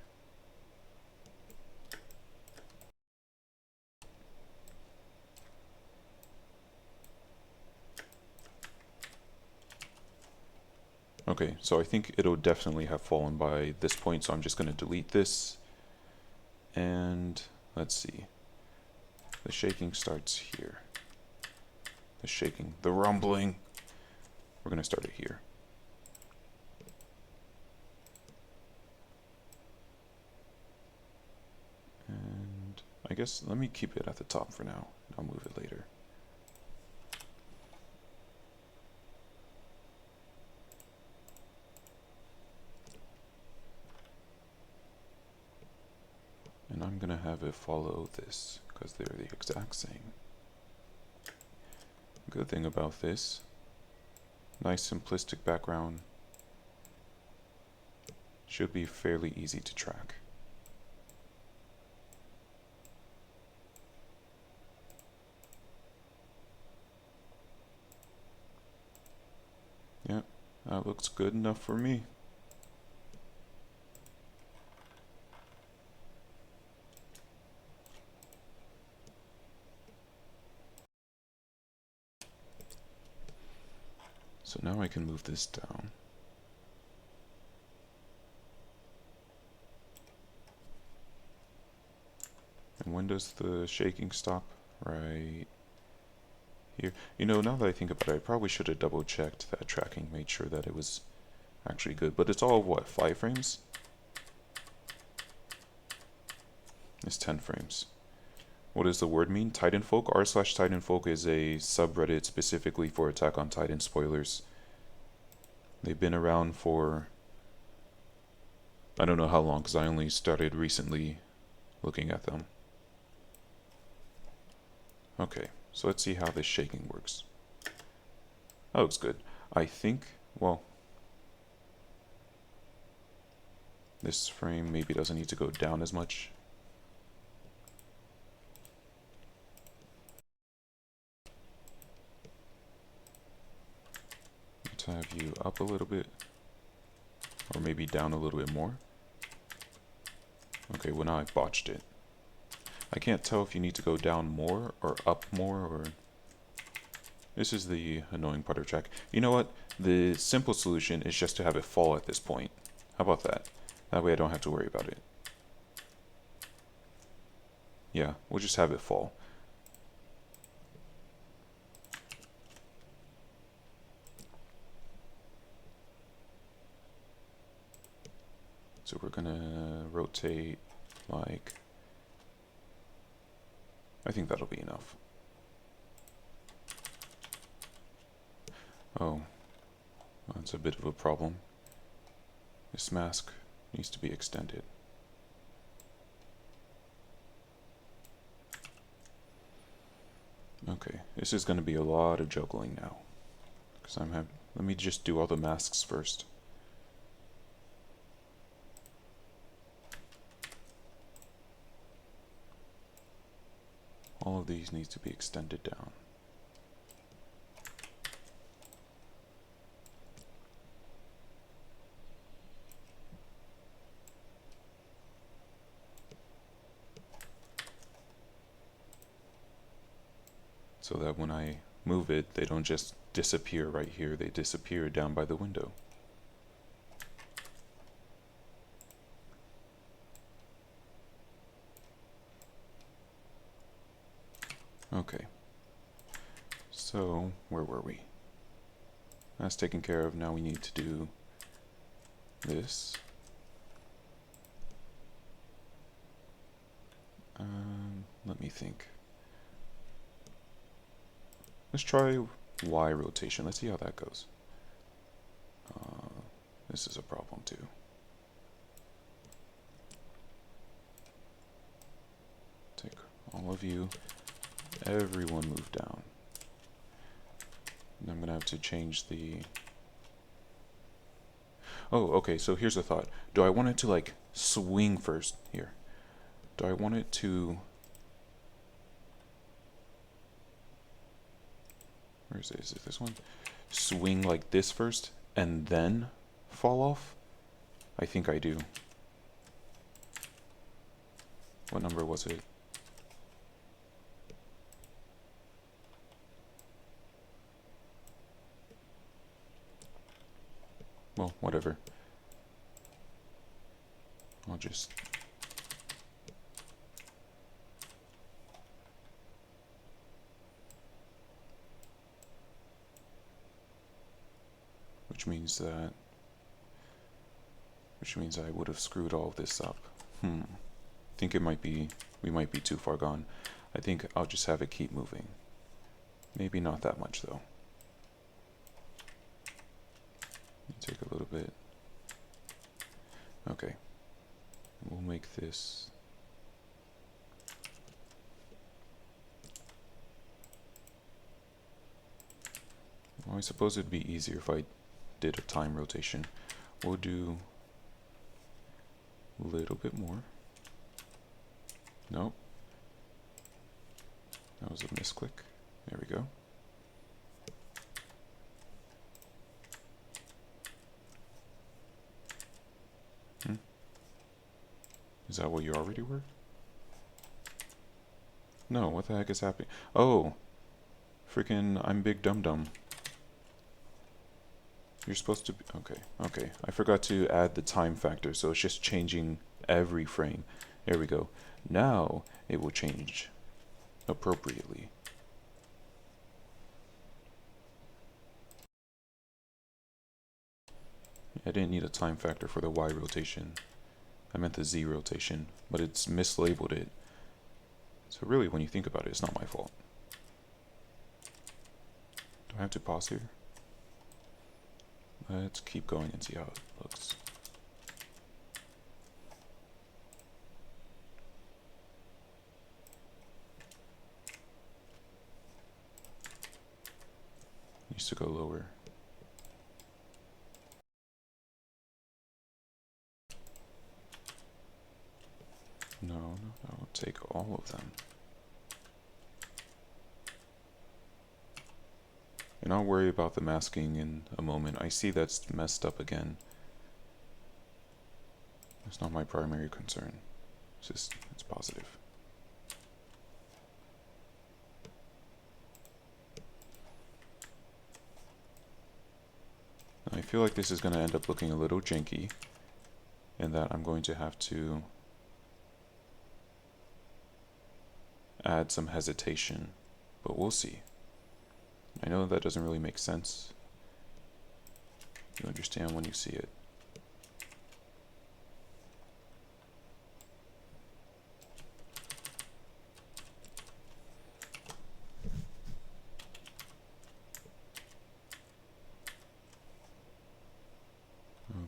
Okay, so I think it'll definitely have fallen by this point, so I'm just going to delete this. And let's see. The shaking starts here. The shaking, the rumbling. We're going to start it here. I guess let me keep it at the top for now. I'll move it later. And I'm gonna have it follow this because they're the exact same. Good thing about this, nice simplistic background, should be fairly easy to track. Yep, that looks good enough for me. So now I can move this down. And when does the shaking stop? Right here. You know, now that I think about it, I probably should have double checked that tracking, made sure that it was actually good. But it's all, what, 5 frames? It's 10 frames. What does the word mean? Titanfolk? r/Titanfolk is a subreddit specifically for Attack on Titan spoilers. They've been around for, I don't know how long, because I only started recently looking at them. Okay, so let's see how this shaking works. That looks good. I think, well, this frame maybe doesn't need to go down as much. Let's have you up a little bit, or maybe down a little bit more. Okay, well now I botched it. I can't tell if you need to go down more or up more, or... This is the annoying part of track. You know what? The simple solution is just to have it fall at this point. How about that? That way I don't have to worry about it. Yeah, we'll just have it fall. So we're gonna rotate like... I think that'll be enough. Oh, that's a bit of a problem. This mask needs to be extended. Okay, this is going to be a lot of juggling now. Because let me just do all the masks first. All of these need to be extended down. So that when I move it, they don't just disappear right here, they disappear down by the window. Okay. So, where were we? That's taken care of. Now we need to do this. Let me think. Let's try Y rotation. Let's see how that goes. This is a problem too. Take all of you. Everyone move down. And I'm gonna have to change the... Oh, okay, so here's a thought. Do I want it to like swing first? Here. Do I want it to... Where is it? Is it this one? Swing like this first and then fall off? I think I do. What number was it? Well, whatever. I'll just... Which means I would have screwed all of this up. think we might be too far gone. I think I'll just have it keep moving. Maybe not that much though. Take a little bit. Okay. We'll make this. Well, I suppose it'd be easier if I did a time rotation. We'll do a little bit more. Nope. That was a misclick. There we go. Is that what you already were? No, what the heck is happening? Oh! Freaking, I'm Big Dum Dum. You're supposed to be... Okay, okay. I forgot to add the time factor, so it's just changing every frame. There we go. Now, it will change appropriately. I didn't need a time factor for the Y rotation. I meant the Z rotation, but it's mislabeled it. So really, when you think about it, it's not my fault. Do I have to pause here? Let's keep going and see how it looks. Needs to go lower. No, I'll take all of them. And I'll worry about the masking in a moment. I see that's messed up again. It's not my primary concern. It's positive. I feel like this is going to end up looking a little janky, and that I'm going to have to add some hesitation, but we'll see. I know that doesn't really make sense. You understand when you see it.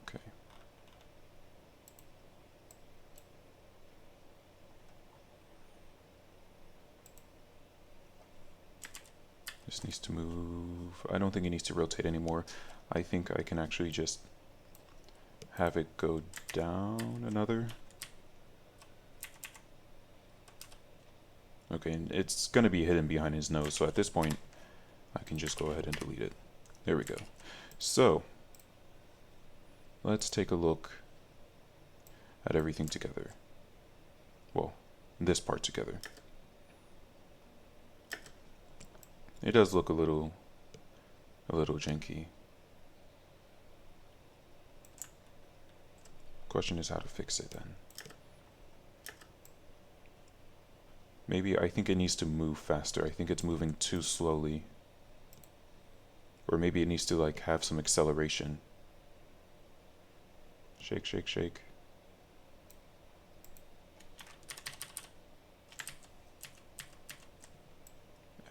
Okay. This needs to move. I don't think it needs to rotate anymore. I think I can actually just have it go down another. Okay, and it's going to be hidden behind his nose, so at this point I can just go ahead and delete it. There we go. So let's take a look at everything together. Well, this part together. It does look a little janky. Question is how to fix it then. Maybe I think it needs to move faster. I think it's moving too slowly. Or maybe it needs to like have some acceleration. Shake, shake, shake.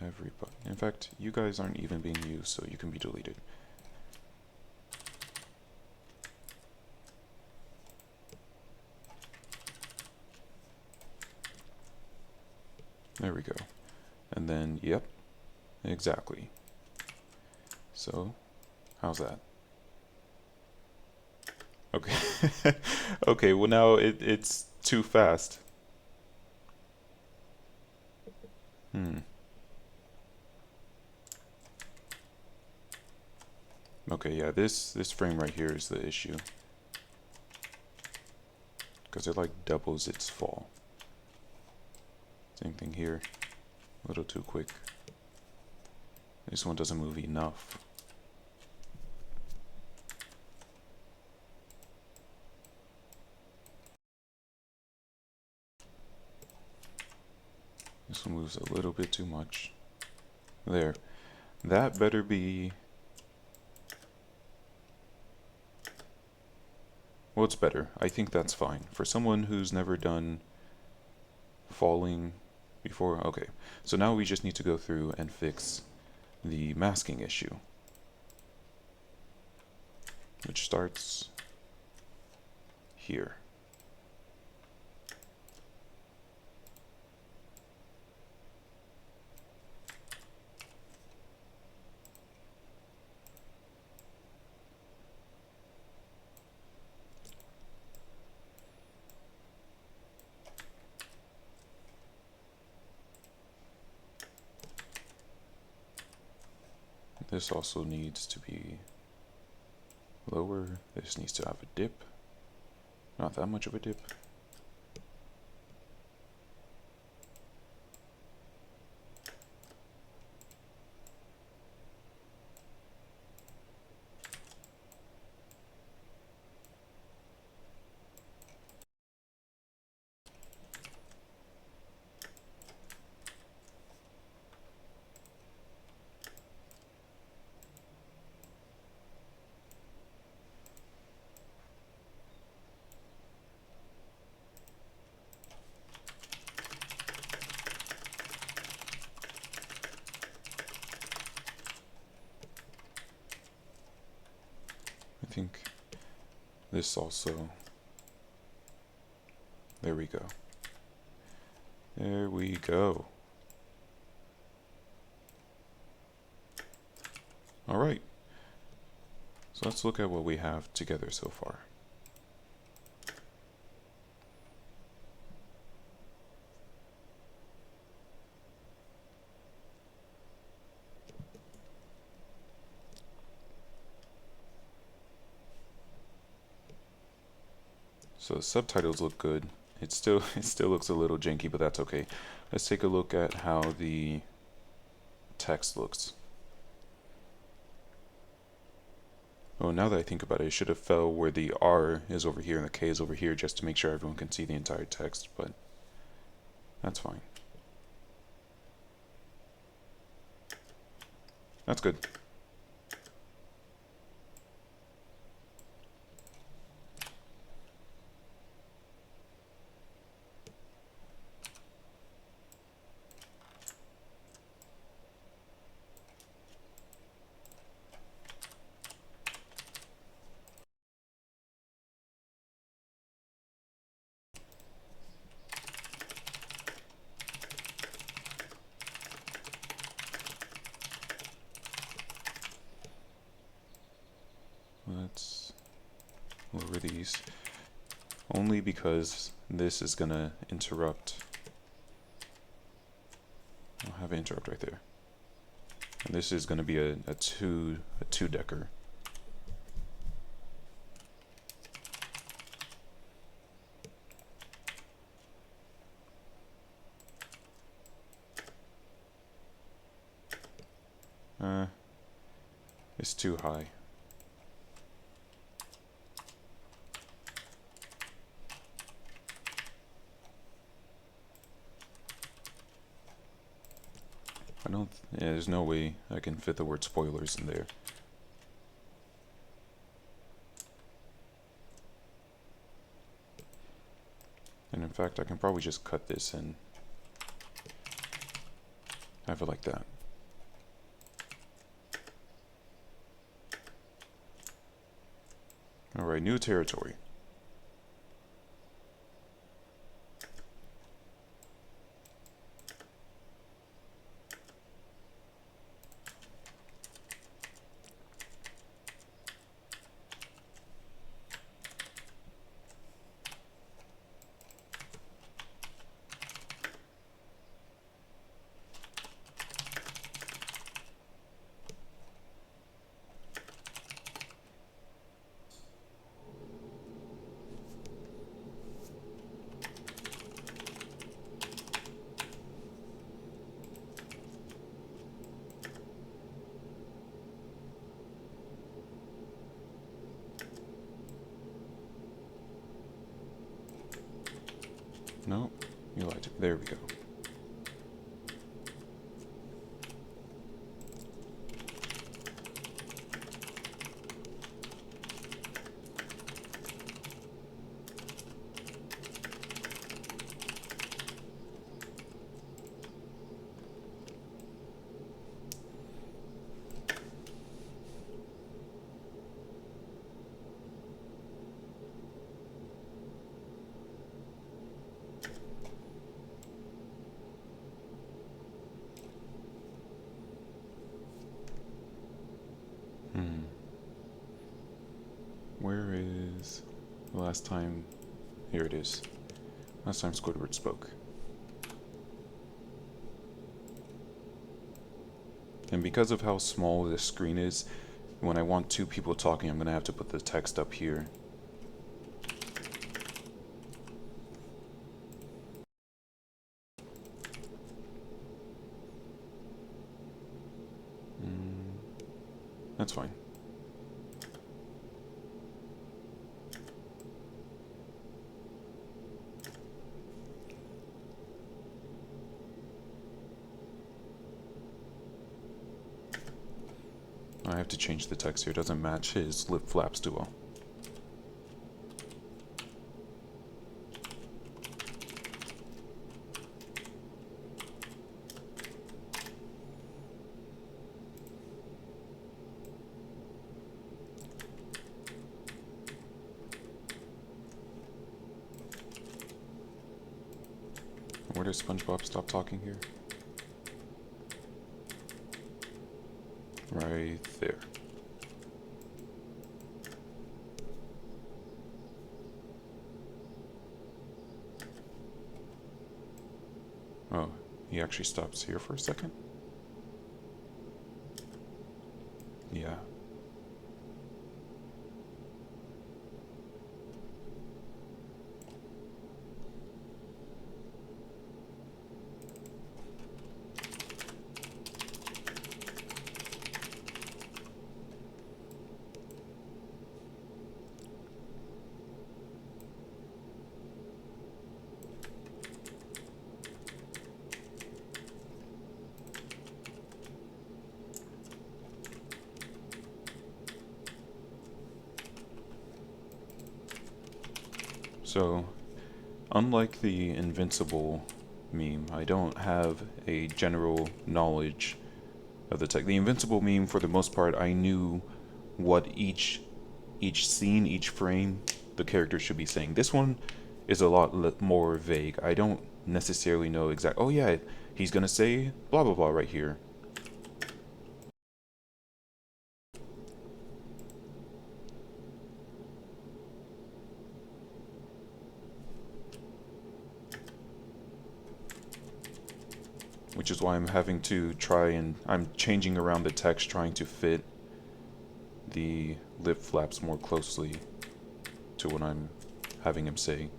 Everybody. In fact, you guys aren't even being used, so you can be deleted. There we go. And then, yep, exactly. So, how's that? Okay. Okay, well now it's too fast. Okay, yeah, this frame right here is the issue. Because it like doubles its fall. Same thing here. A little too quick. This one doesn't move enough. This one moves a little bit too much. There. That better be... Well, it's better. I think that's fine. For someone who's never done falling before? Okay, so now we just need to go through and fix the masking issue, which starts here. This also needs to be lower. This needs to have a dip. Not that much of a dip. I think this also, there we go. There we go. All right. So let's look at what we have together so far. So the subtitles look good. It still looks a little janky, but that's okay. Let's take a look at how the text looks. Oh, now that I think about it, it should have fell where the R is over here and the K is over here just to make sure everyone can see the entire text, but that's fine. That's good. Let's lower these, only because this is gonna interrupt. I'll have an interrupt right there. And this is gonna be a two-decker. It's too high. Yeah, there's no way I can fit the word spoilers in there. And in fact, I can probably just cut this and have it like that. Alright, new territory. No, you lied to me. There we go. the last time? Here it is. Last time Squidward spoke. And because of how small this screen is, when I want two people talking, I'm going to have to put the text up here. That's fine. I have to change the text here. It doesn't match his lip flaps too well. Where does SpongeBob stop talking here? Right there. Oh, he actually stops here for a second? Yeah. So, unlike the Invincible meme, I don't have a general knowledge of the tech. The Invincible meme, for the most part, I knew what each scene, each frame, the character should be saying. This one is a lot more vague. I don't necessarily know exact. Oh yeah, he's gonna say blah blah blah right here. Which is why I'm having to try and I'm changing around the text, trying to fit the lip flaps more closely to what I'm having him say.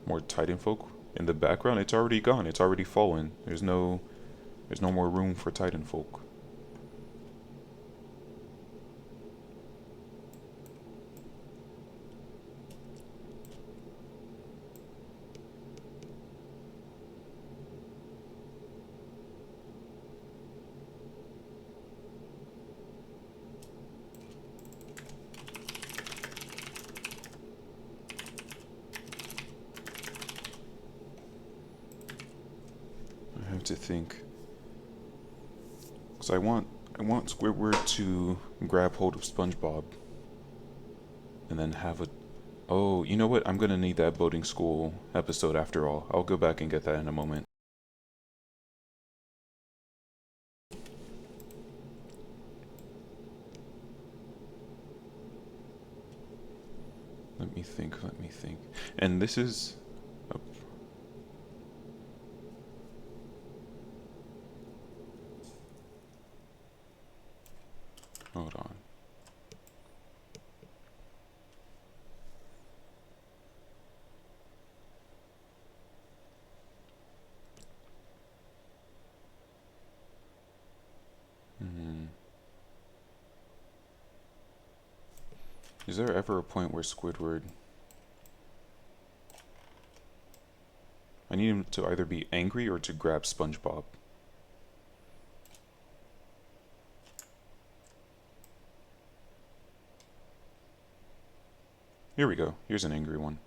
More Titanfolk in the background. It's already gone. It's already fallen. There's no more room for Titanfolk. I have to think, because I want Squidward to grab hold of SpongeBob and then have a. Oh, you know what? I'm gonna need that boating school episode after all. I'll go back and get that in a moment. Let me think, let me think. And this is. Oh, hold on. Is there ever a point where Squidward... I need him to either be angry or to grab SpongeBob. Here we go. Here's an angry one.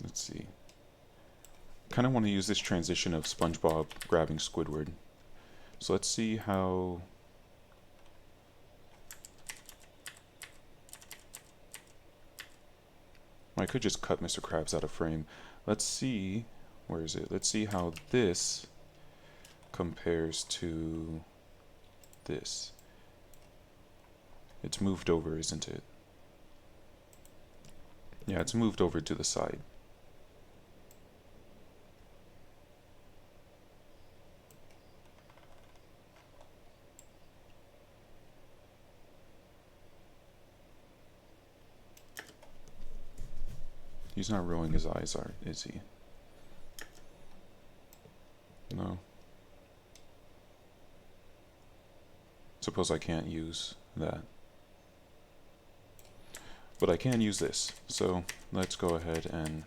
Let's see. Kind of want to use this transition of SpongeBob grabbing Squidward. So let's see how... I could just cut Mr. Krabs out of frame. Let's see, where is it? Let's see how this compares to this. It's moved over, isn't it? Yeah, it's moved over to the side. He's not rolling his eyes, is he? No. Suppose I can't use that. But I can use this. So let's go ahead and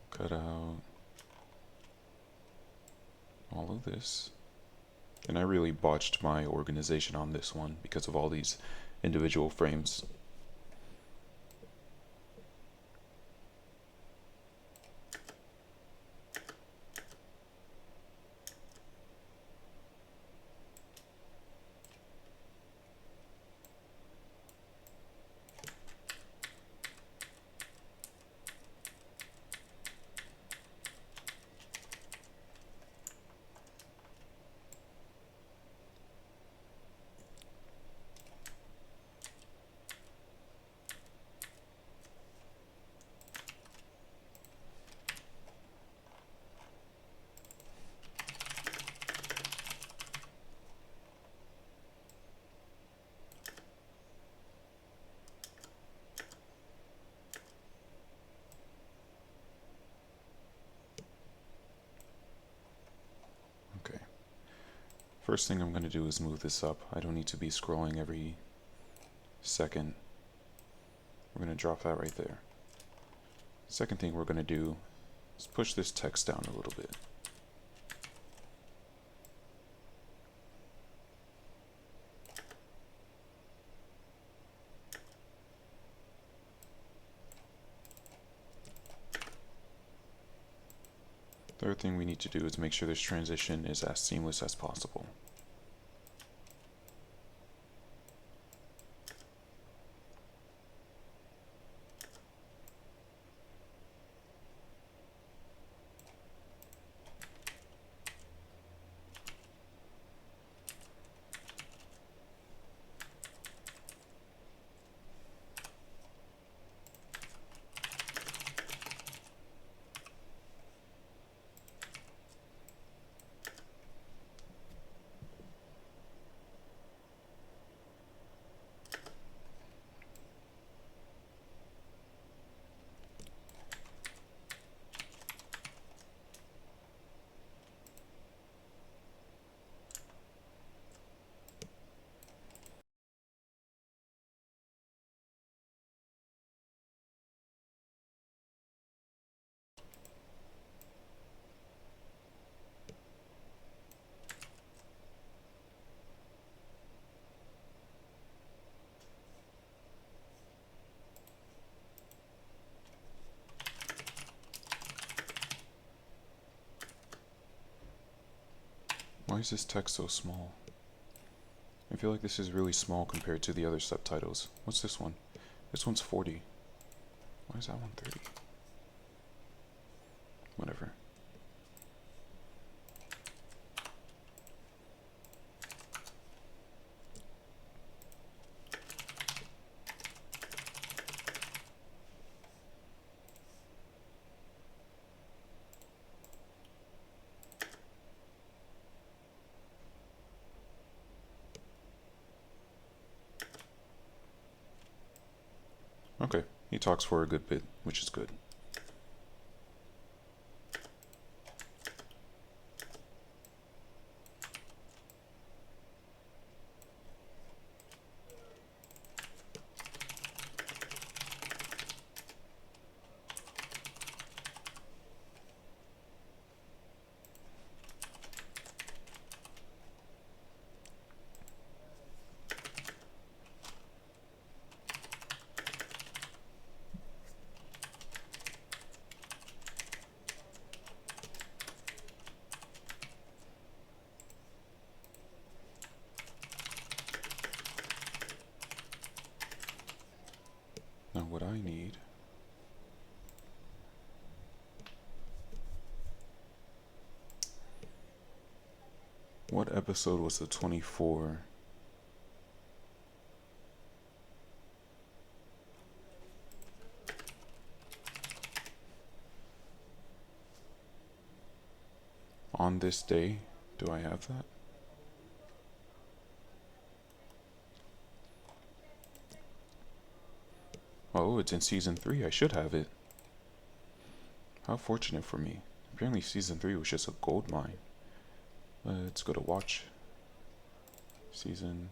cut out all of this. And I really botched my organization on this one because of all these individual frames. Okay. First thing I'm going to do is move this up. I don't need to be scrolling every second. We're going to drop that right there. Second thing we're going to do is push this text down a little bit. Third thing we need to do is make sure this transition is as seamless as possible. Why is this text so small? I feel like this is really small compared to the other subtitles. What's this one? This one's 40. Why is that one 30? Whatever. Okay, he talks for a good bit, which is good. I need. What episode was the 24? On this day, do I have that? Oh, it's in season 3. I should have it. How fortunate for me. Apparently season 3 was just a gold mine. Let's go to watch. Season...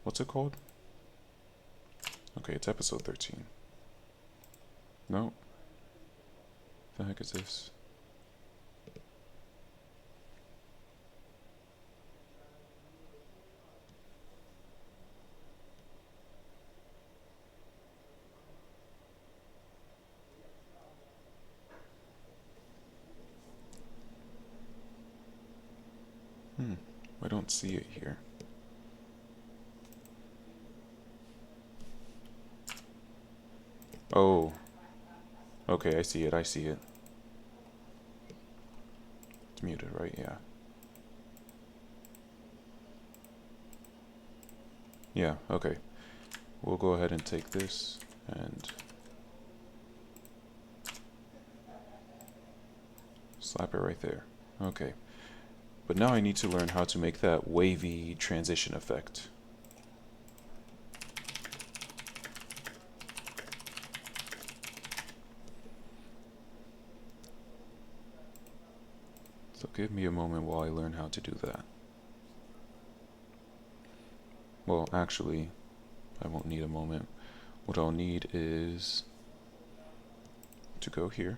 What's it called? Okay, it's episode 13. No. The heck is this? I don't see it here. Oh. Okay, I see it, I see it. It's muted, right? Yeah. Yeah, okay. We'll go ahead and take this and slap it right there. Okay. But now I need to learn how to make that wavy transition effect. So give me a moment while I learn how to do that. Well, actually, I won't need a moment. What I'll need is to go here.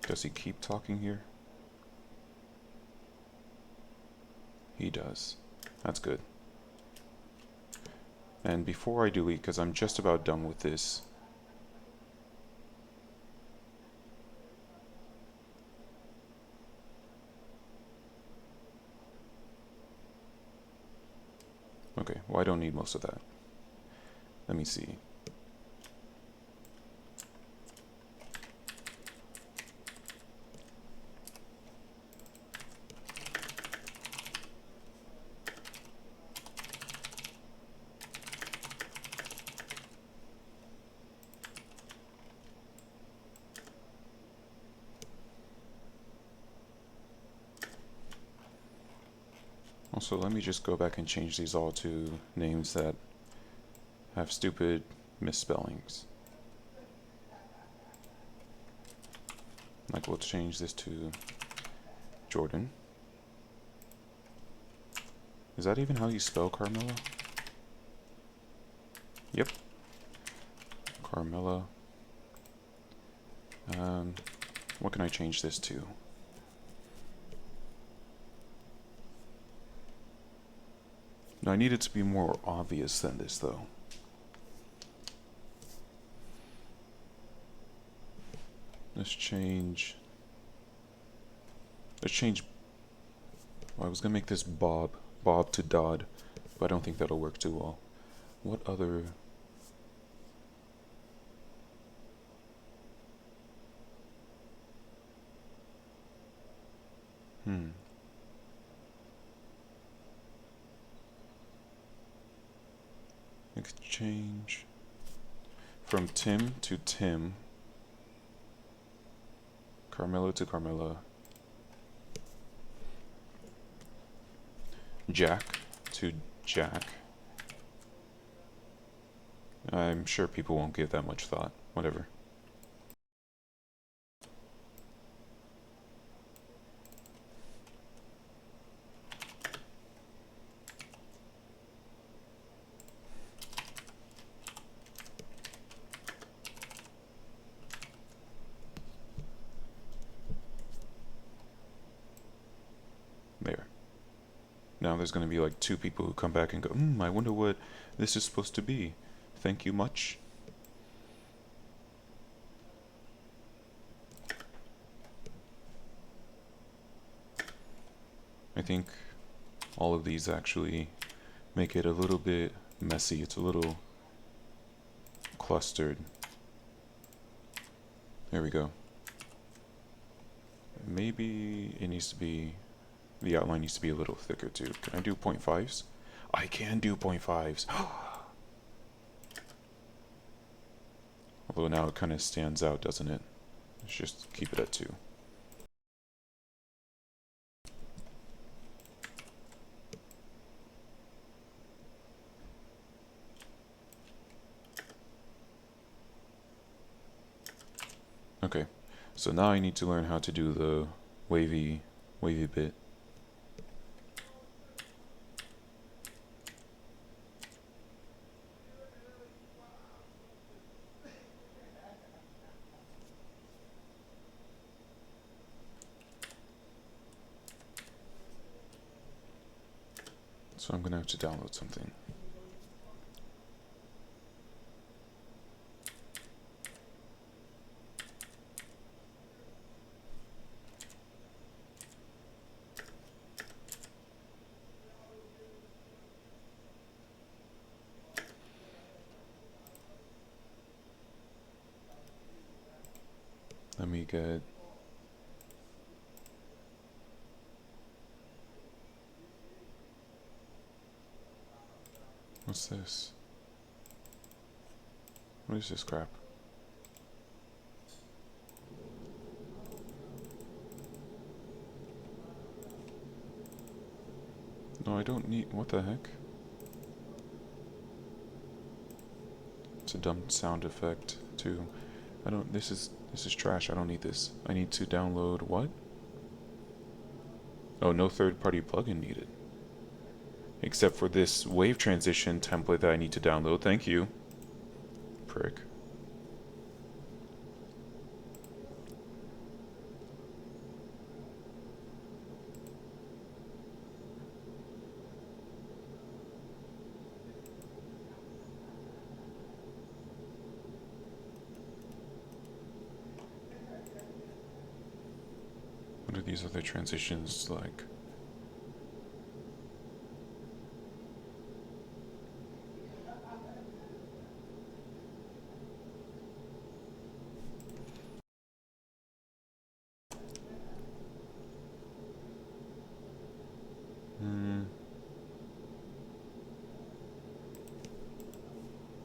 Does he keep talking here? He does. That's good. And before I delete, because I'm just about done with this, okay, well I don't need most of that. Let me see. Also, let me just go back and change these all to names that have stupid misspellings. Like, we'll change this to Jordan. Is that even how you spell Carmela? Yep. Carmela. What can I change this to? No, I need it to be more obvious than this, though. Let's change... Well, I was gonna make this Bob to Dodd, but I don't think that'll work too well. What other... Exchange from Tim to Tim, Carmelo to Carmela, Jack to Jack. I'm sure people won't give that much thought. Whatever. There. Now there's going to be like 2 people who come back and go, I wonder what this is supposed to be. Thank you much. I think all of these actually make it a little bit messy. It's a little clustered. There we go. Maybe it needs to be, the outline needs to be a little thicker too. Can I do 0.5s? I can do 0.5s. Although now it kind of stands out, doesn't it? Let's just keep it at 2. Okay, so now I need to learn how to do the wavy bit. So I'm gonna have to download something. Let me get, what's this? What is this crap? No, I don't need, what the heck? It's a dumb sound effect too. I don't, this is trash. I don't need this. I need to download what? Oh, no third-party plugin needed. Except for this wave transition template that I need to download. Thank you. Prick. What are these other transitions like?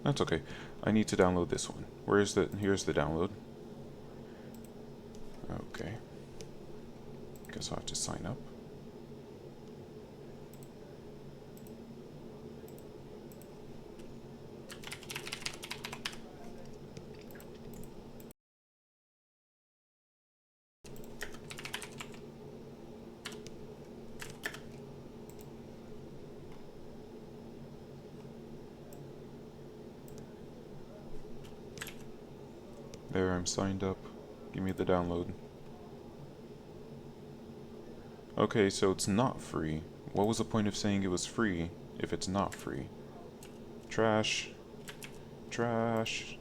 That's okay. I need to download this one. Here's the download. Okay. Guess I'll have to sign up. There, I'm signed up. Give me the download. Okay, so it's not free. What was the point of saying it was free if it's not free? Trash. Trash.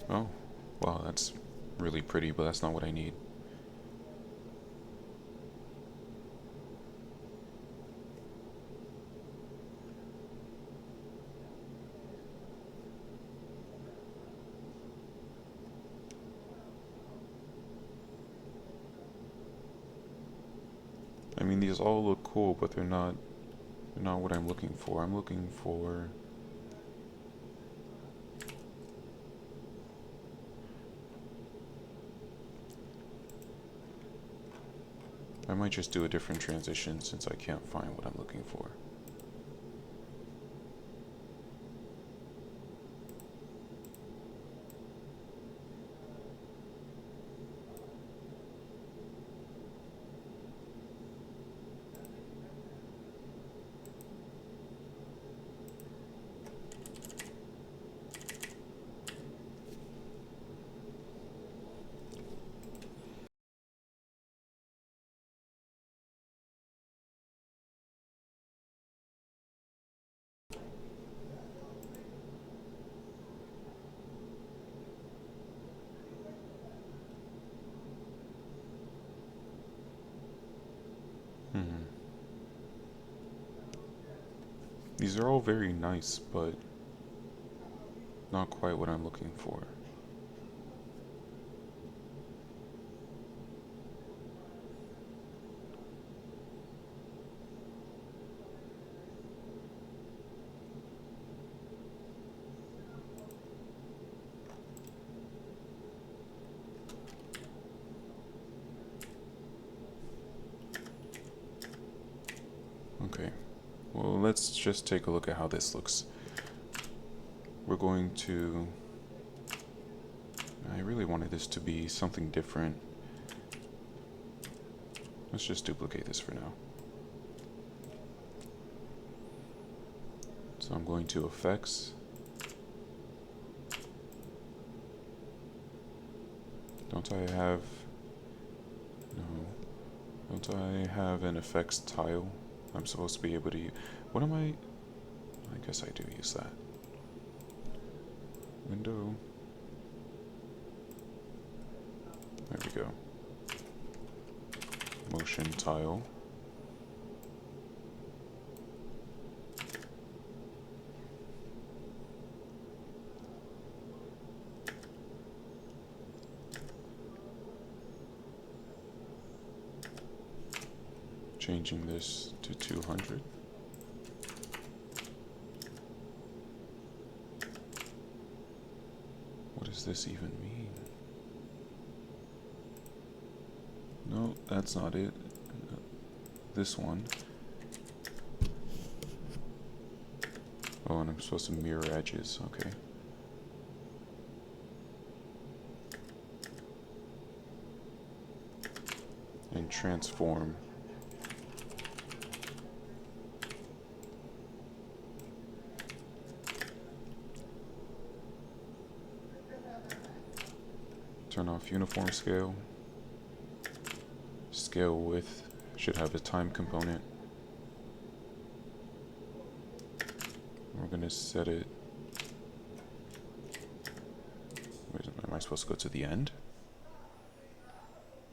Oh, wow, that's really pretty, but that's not what I need. I mean, these all look cool, but they're not what I'm looking for. I'm looking for... I might just do a different transition since I can't find what I'm looking for. These are all very nice, but not quite what I'm looking for. Okay, well, let's just take a look at how this looks. We're going to... I really wanted this to be something different. Let's just duplicate this for now. So I'm going to Effects. Don't I have... No. Don't I have an effects tile? I'm supposed to be able to... What am I... I guess I do use that. Window. There we go. Motion tile. Changing this to 200. What does this even mean? No, that's not it. This one. Oh, and I'm supposed to mirror edges, okay. And transform. Turn off uniform scale. Scale width should have a time component. We're going to set it... Wait, am I supposed to go to the end?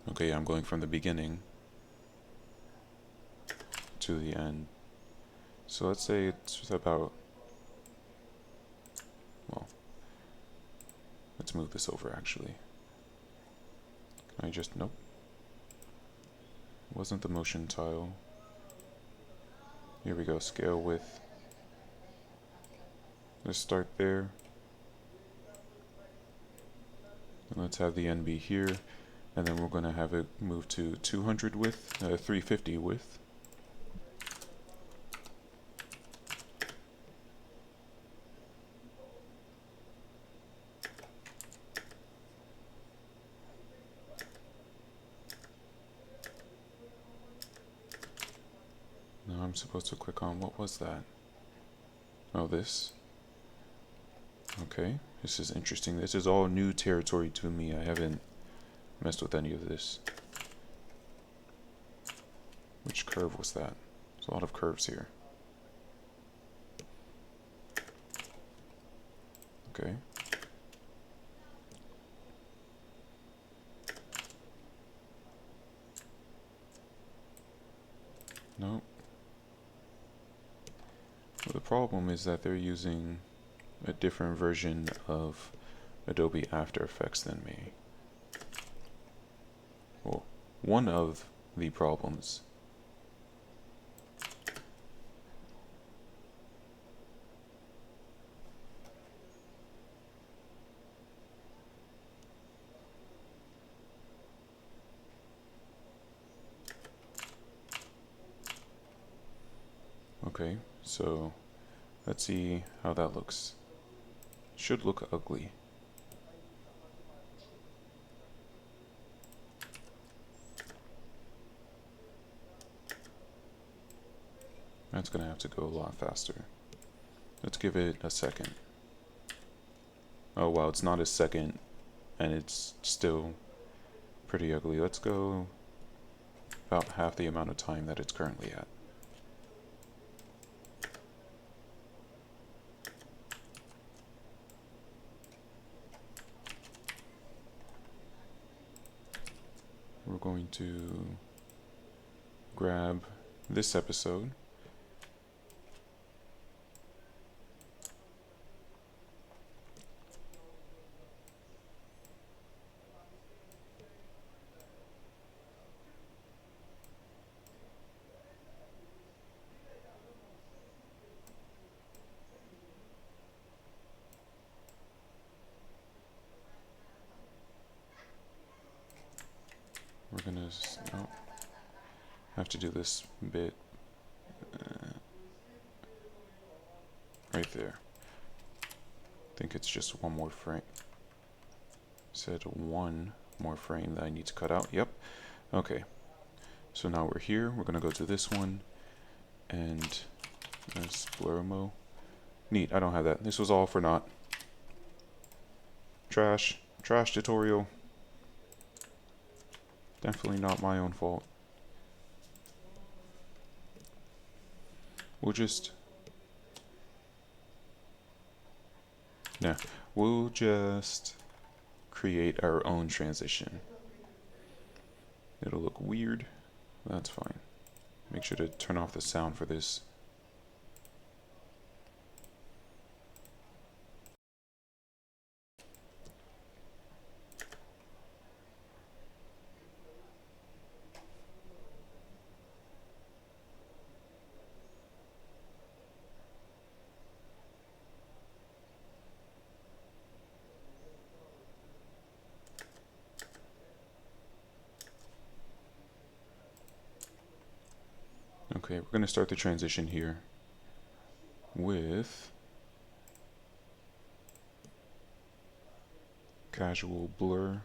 Okay, I'm going from the beginning to the end. So let's say it's about... Well, let's move this over actually. Can I just... Nope. Wasn't the motion tile. Here we go, scale width. Let's start there. And let's have the end be here. And then we're going to have it move to 200 width, 350 width. Now I'm supposed to click on, what was that? Oh, this. Okay, this is interesting. This is all new territory to me. I haven't messed with any of this. Which curve was that? There's a lot of curves here. Okay. Nope. Well, the problem is that they're using a different version of Adobe After Effects than me. Well, one of the problems. Okay, so let's see how that looks. Should look ugly. That's gonna have to go a lot faster. Let's give it a second. Oh wow, it's not a second and it's still pretty ugly. Let's go about half the amount of time that it's currently at. We're going to grab this episode we're gonna oh, have to do this bit right there. I think it's just one more frame. Said one more frame that I need to cut out. Yep. Okay. So now we're here. We're gonna go to this one and blur-mo. Neat. I don't have that. This was all for naught. Trash tutorial. Definitely not my own fault. We'll just create our own transition. It'll look weird. That's fine. Make sure to turn off the sound for this. Okay, we're going to start the transition here with casual blur.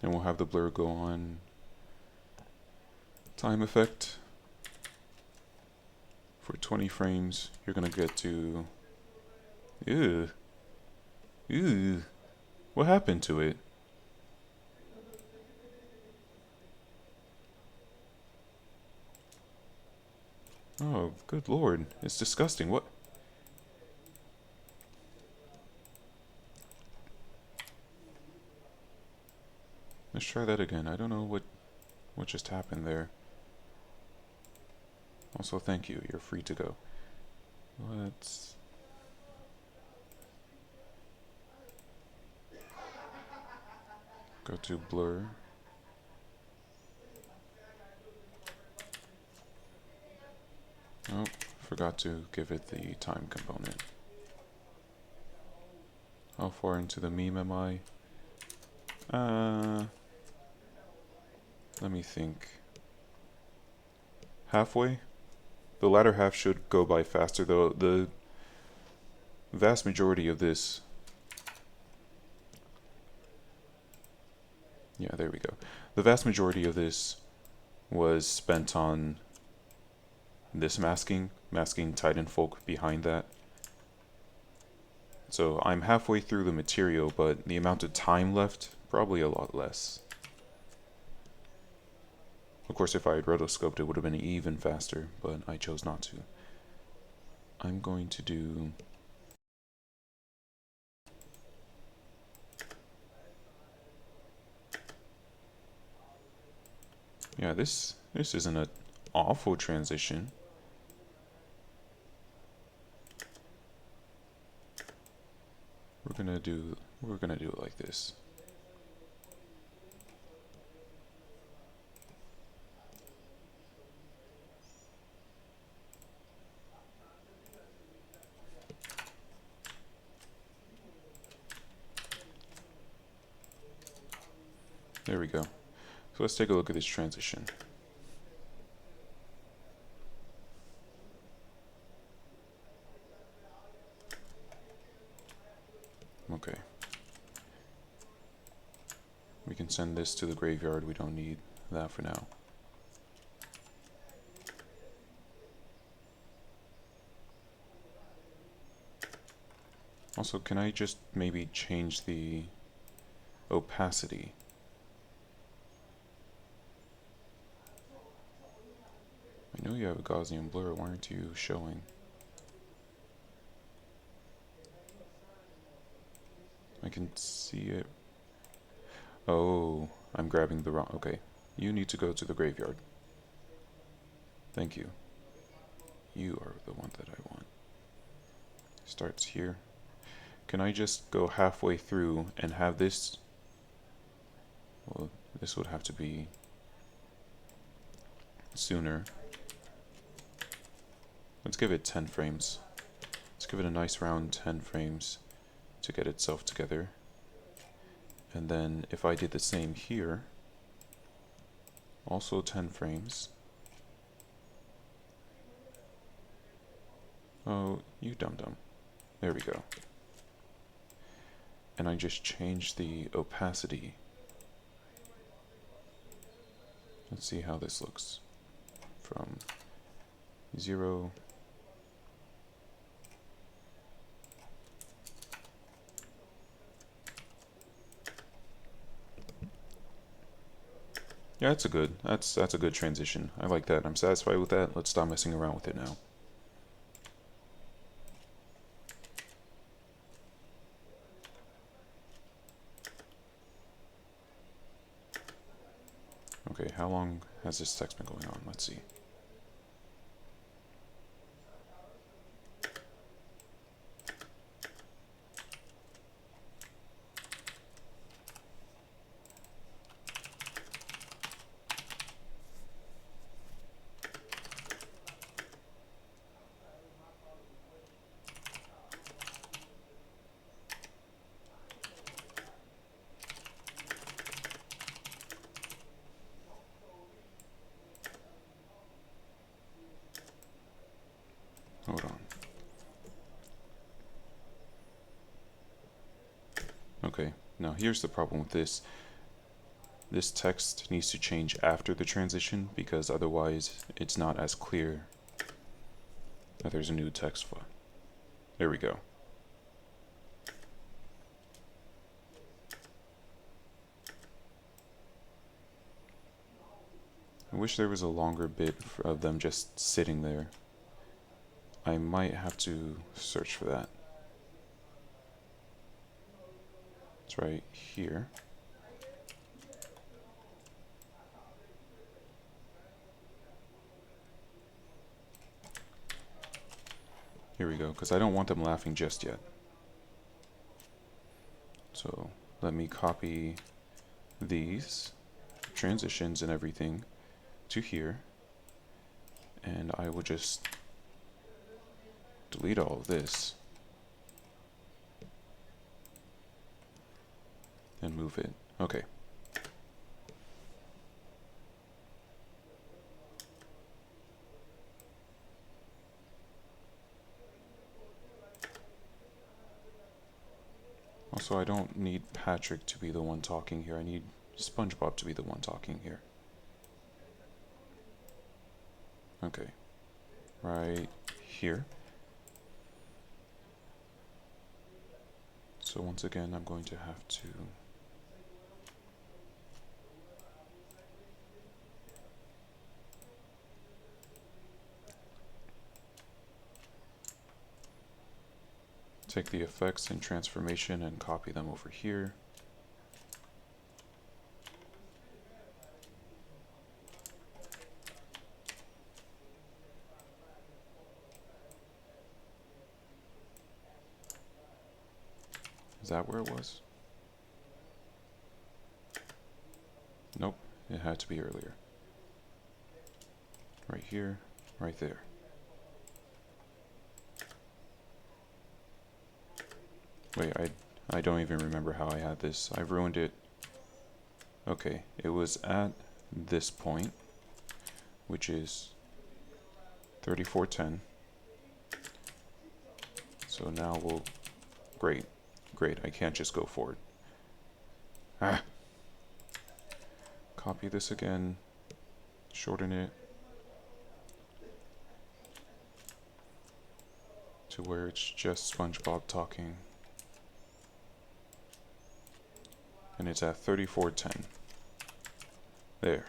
And we'll have the blur go on time effect. For 20 frames, you're going to get to... Ew. Ew. What happened to it? Oh, good lord. It's disgusting. What? Let's try that again. I don't know what just happened there. Also, thank you. You're free to go. Let's... go to blur. Oh, forgot to give it the time component. How far into the meme am I? Let me think. Halfway? The latter half should go by faster, though. The vast majority of this... Yeah, there we go. The vast majority of this was spent on this masking Titanfolk behind that. So I'm halfway through the material, but the amount of time left, probably a lot less. Of course, if I had rotoscoped, it would have been even faster, but I chose not to. I'm going to do... Yeah, this isn't an awful transition. We're gonna do it like this. There we go. So let's take a look at this transition. Okay. We can send this to the graveyard. We don't need that for now. Also, can I just maybe change the opacity? I know you have a Gaussian blur. Why aren't you showing? I can see it. Oh, I'm grabbing the wrong... Okay. You need to go to the graveyard. Thank you. You are the one that I want. Starts here. Can I just go halfway through and have this... Well, this would have to be sooner. Let's give it 10 frames. Let's give it a nice round 10 frames to get itself together. And then if I did the same here, also 10 frames. Oh, you dum-dum. There we go. And I just changed the opacity. Let's see how this looks. From 0. Yeah, that's a good transition. I like that. I'm satisfied with that. Let's stop messing around with it now. Okay, how long has this text been going on? Let's see. Hold on. Okay, now here's the problem with this. This text needs to change after the transition because otherwise it's not as clear that there's a new text file. There we go. I wish there was a longer bit of them just sitting there. I might have to search for that. It's right here. Here we go, because I don't want them laughing just yet. So let me copy these transitions and everything to here, and I will just delete all of this and move it. Okay. Also, I don't need Patrick to be the one talking here. I need SpongeBob to be the one talking here. Okay. Right here. So once again, I'm going to have to take the effects and transformation and copy them over here. Is that where it was? Nope, it had to be earlier. Right here, right there. Wait, I don't even remember how I had this. I've ruined it. Okay, it was at this point, which is 3410. So now we'll... Great. Great, I can't just go forward. Ah! Copy this again. Shorten it to where it's just SpongeBob talking. And it's at 3410. There.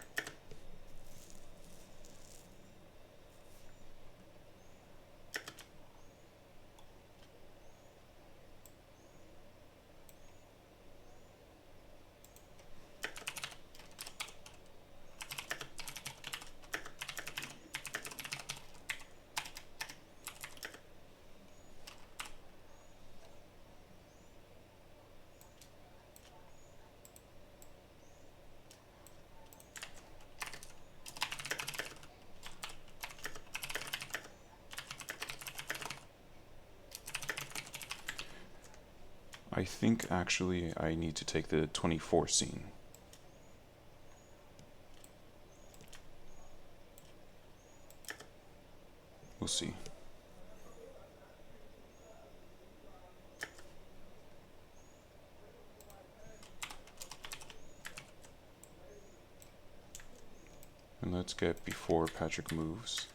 I think actually I need to take the 24 scene. We'll see. And let's get before Patrick moves.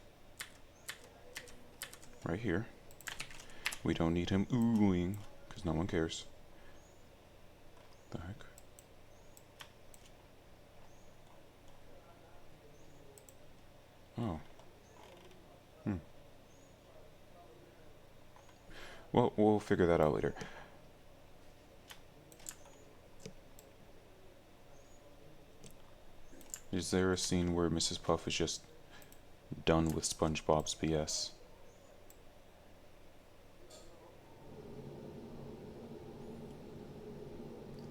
Right here. We don't need him oohing, because no one cares. The heck? Oh. Well, we'll figure that out later. Is there a scene where Mrs. Puff is just done with SpongeBob's BS?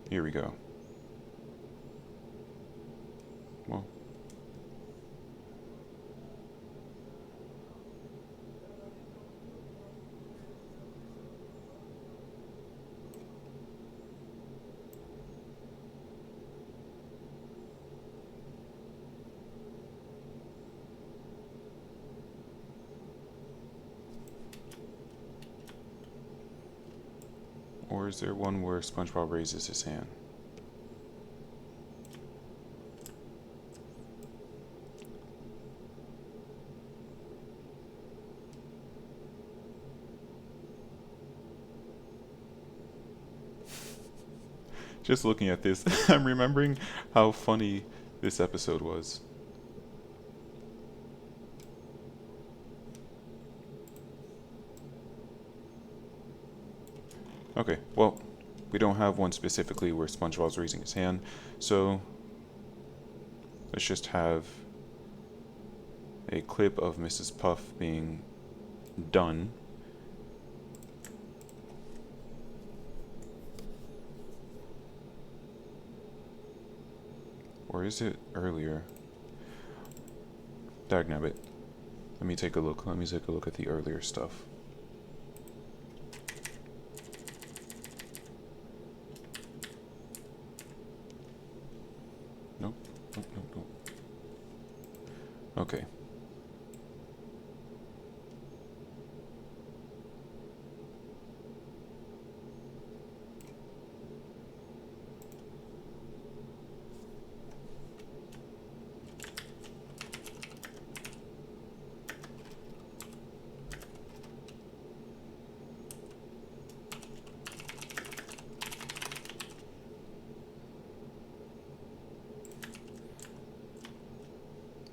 Here we go. Well. Or is there one where SpongeBob raises his hand? Just looking at this, I'm remembering how funny this episode was. Okay, well, we don't have one specifically where SpongeBob's raising his hand, so let's just have a clip of Mrs. Puff being done. Or is it earlier? Dagnabbit. Let me take a look. Let me take a look at the earlier stuff. Nope. Nope, nope, nope. Okay.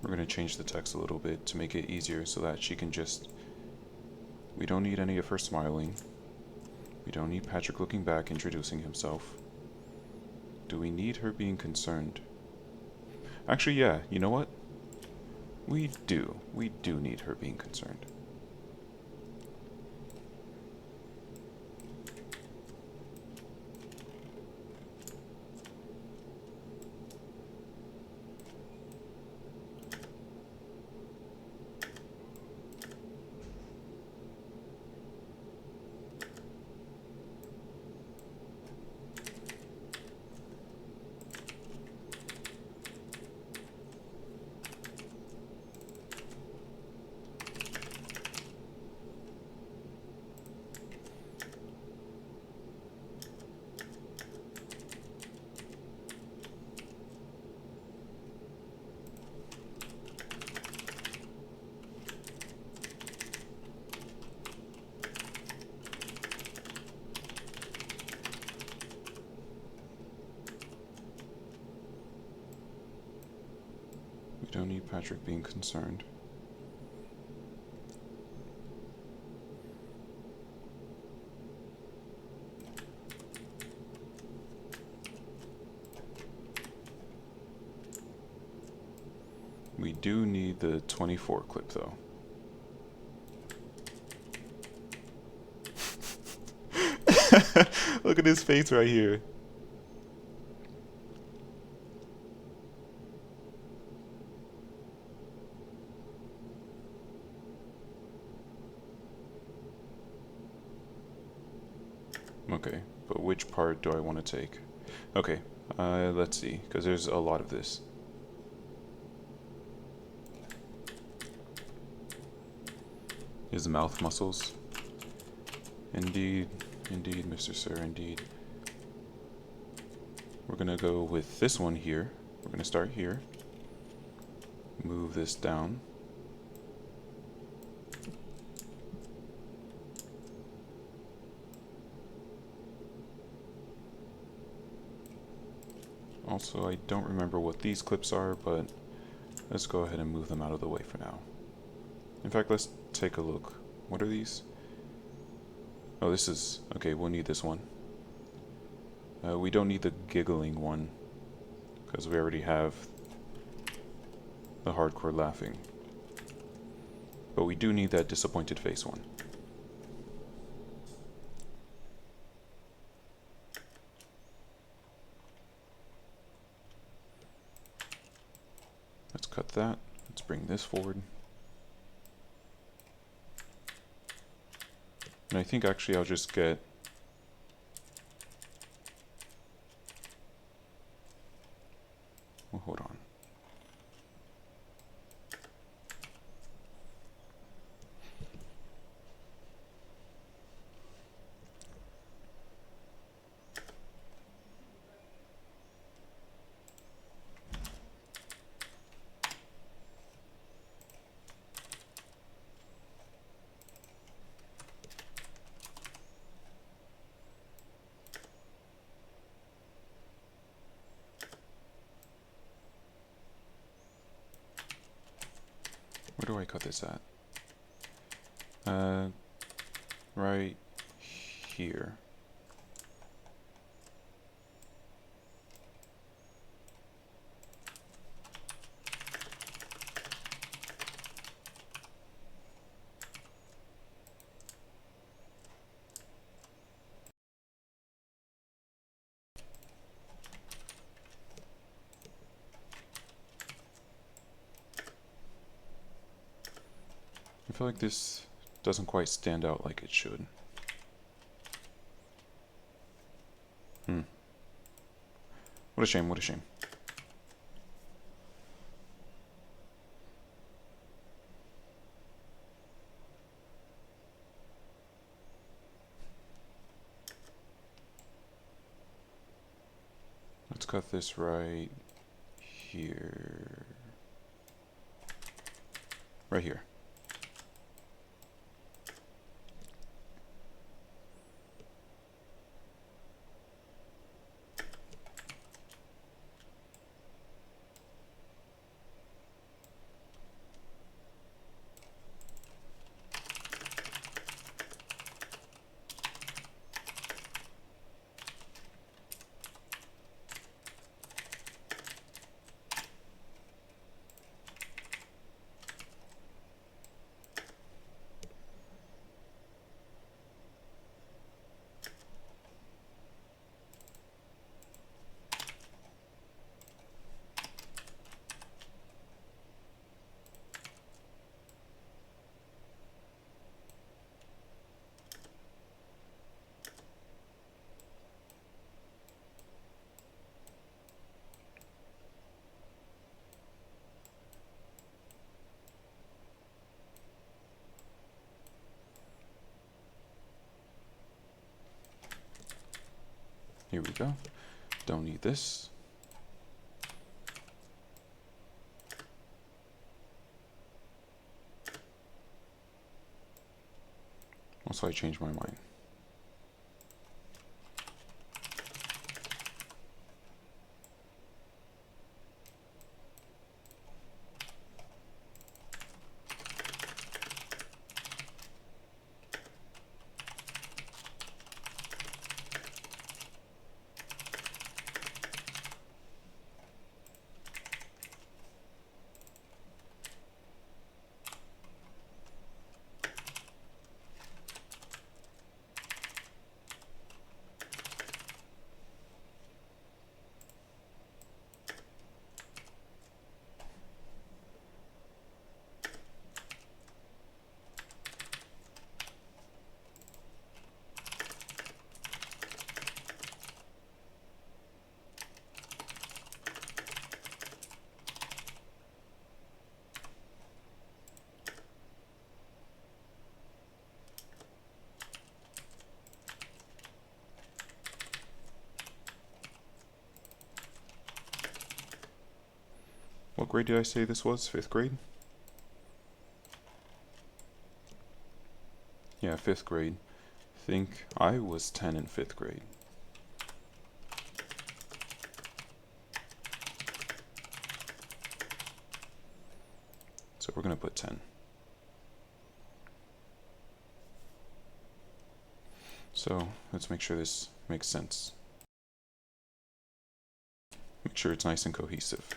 We're going to change the text a little bit to make it easier so that she can just... We don't need any of her smiling. We don't need Patrick looking back, introducing himself. Do we need her being concerned? Actually, yeah, you know what? We do. We do need her being concerned. We don't need Patrick being concerned. We do need the 24 clip though. Look at his face right here. Okay, but which part do I want to take? Okay, let's see, because there's a lot of this. His mouth muscles. Indeed, indeed, Mr. Sir, indeed. We're gonna go with this one here. We're gonna start here. Move this down. Also, I don't remember what these clips are, but let's go ahead and move them out of the way for now. In fact, let's take a look. What are these? Oh, this is... okay, we'll need this one. We don't need the giggling one, because we already have the hardcore laughing. But we do need that disappointed face one. Let's cut that. Let's bring this forward. And I think actually I'll just get... well, hold on. Where do I cut this at? Right here. I feel like this doesn't quite stand out like it should. What a shame, what a shame. Let's cut this right here. Right here. Here we go. Don't need this. Also, I changed my mind. What grade did I say this was? 5th grade? Yeah, 5th grade. Think I was 10 in 5th grade. So we're going to put 10. So let's make sure this makes sense. Make sure it's nice and cohesive.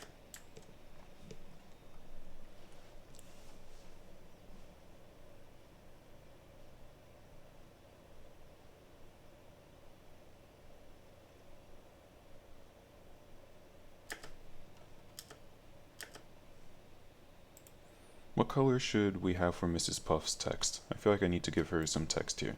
What color should we have for Mrs. Puff's text? I feel like I need to give her some text here.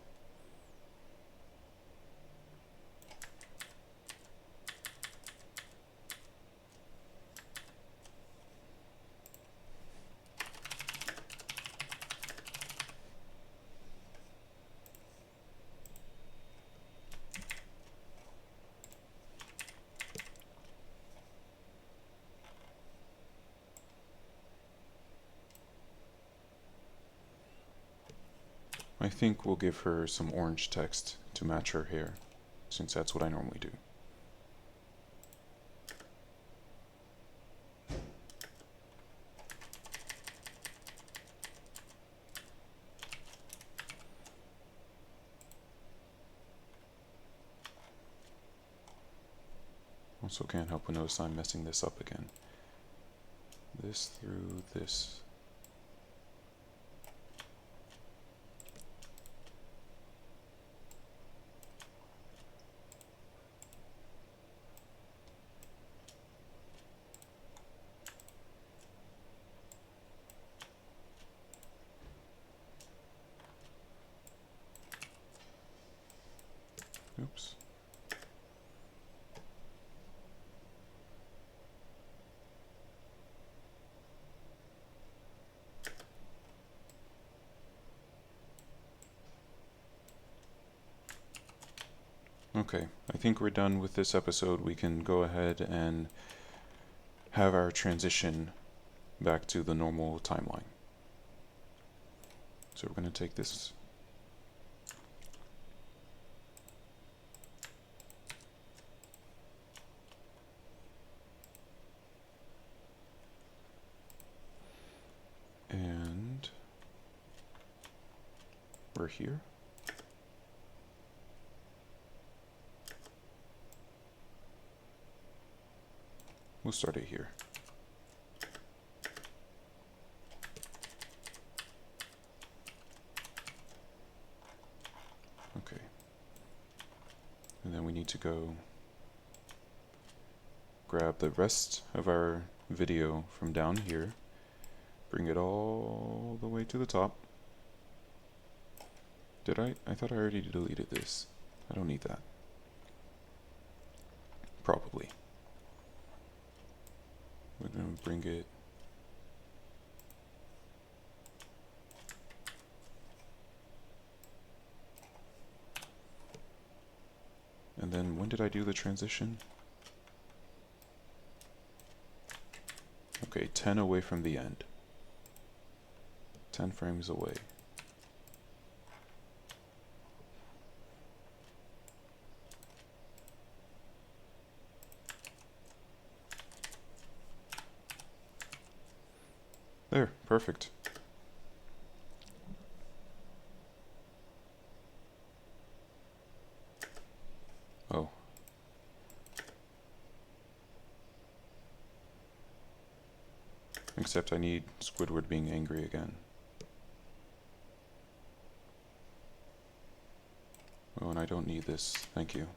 I think we'll give her some orange text to match her hair, since that's what I normally do. Also can't help but notice I'm messing this up again. This through this. Oops. Okay, I think we're done with this episode. We can go ahead and have our transition back to the normal timeline. So we're going to take this. And we're here. We'll start it here. Okay. And then we need to go grab the rest of our video from down here, bring it all the way to the top. Did I? I thought I already deleted this. I don't need that. Probably. We're going to bring it and then when did I do the transition? Okay, 10 away from the end. 10 frames away. There, perfect. Oh. Except I need Squidward being angry again. Oh, and I don't need this. Thank you.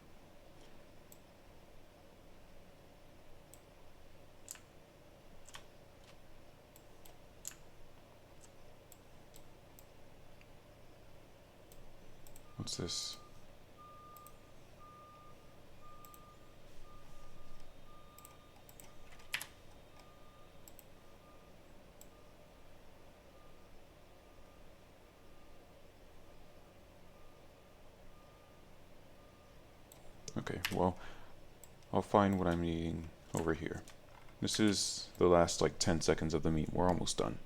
What's this? Okay, well, I'll find what I'm needing over here. This is the last like 10 seconds of the meet. We're almost done.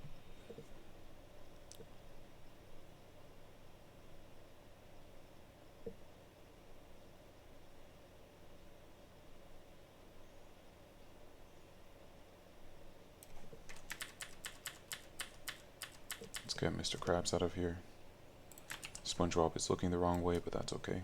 Let's get Mr. Krabs out of here. SpongeBob is looking the wrong way, but that's okay.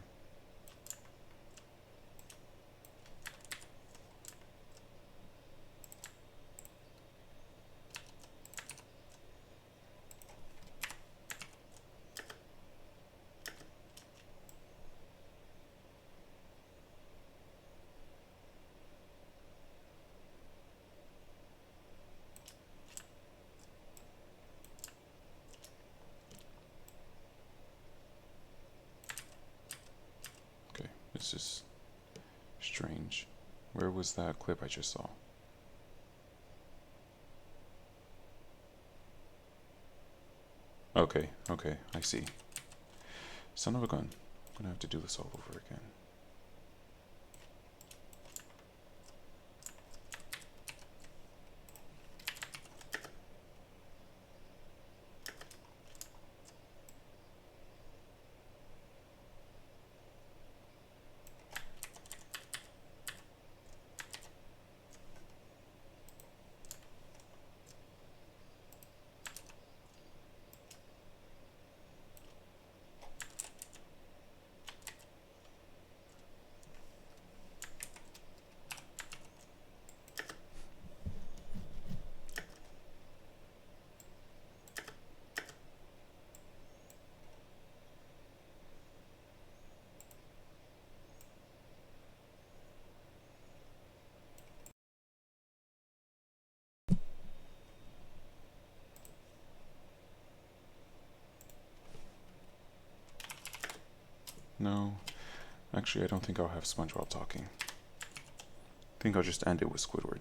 Okay, this is strange. Where was that clip I just saw? Okay, I see. Son of a gun. I'm gonna have to do this all over again. No, actually I don't think I'll have SpongeBob talking. I think I'll just end it with Squidward.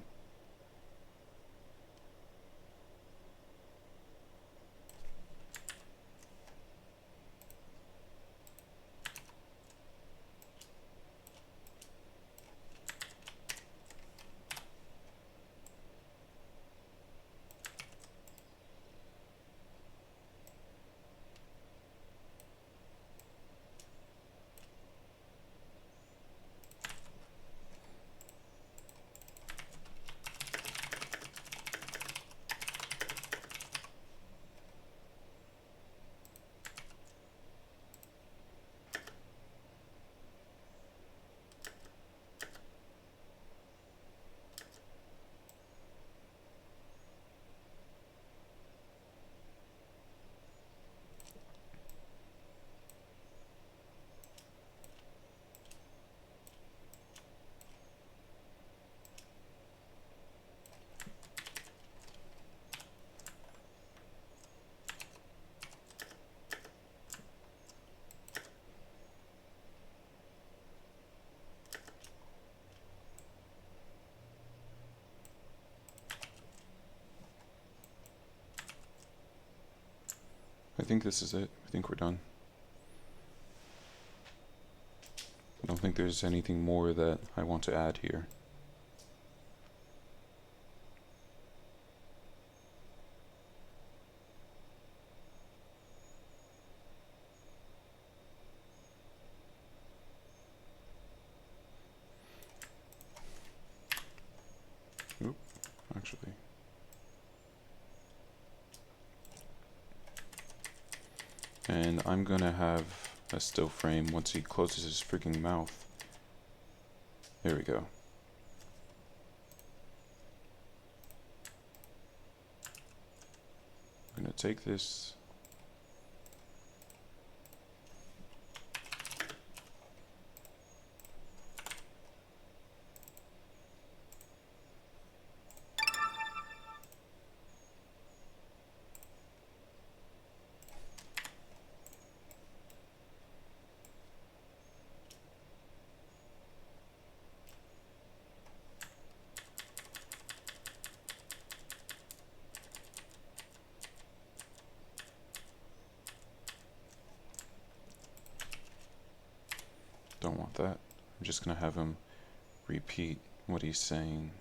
I think this is it. I think we're done. I don't think there's anything more that I want to add here. Oop, actually. And I'm gonna have a still frame once he closes his freaking mouth. There we go. I'm gonna take this. Don't want that. I'm just gonna have him repeat what he's saying.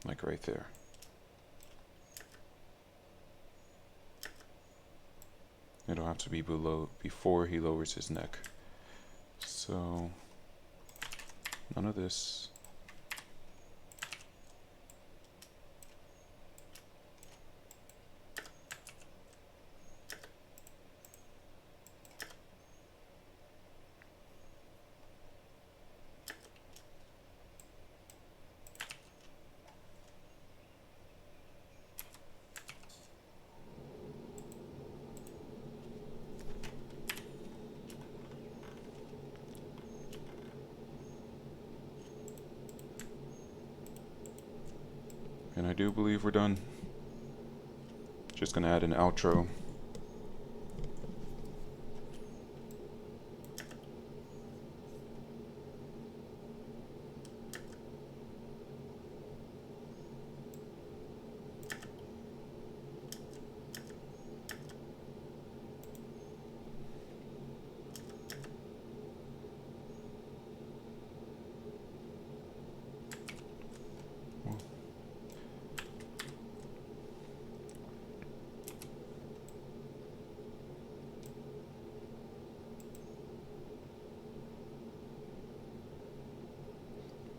like right there. It'll have to be below before he lowers his neck. So none of this. And I do believe we're done. Just gonna add an outro.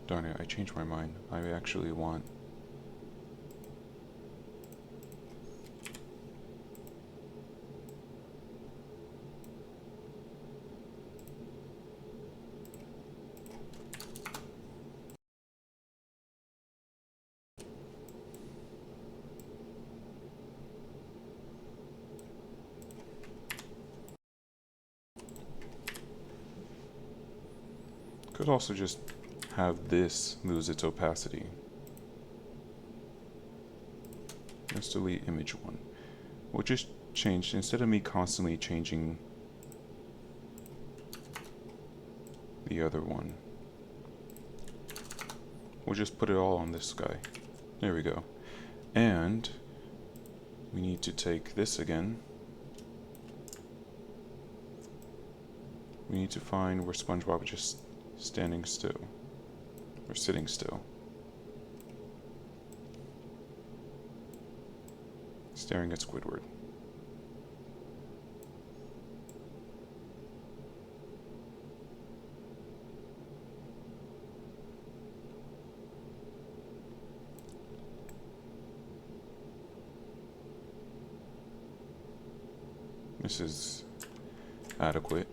Darn it, I changed my mind. I actually want... Could also just have this lose its opacity. Let's delete image 1. We'll just change, instead of me constantly changing the other one, we'll just put it all on this guy. There we go. And we need to take this again. We need to find where SpongeBob is just standing still, or sitting still, staring at Squidward. This is adequate.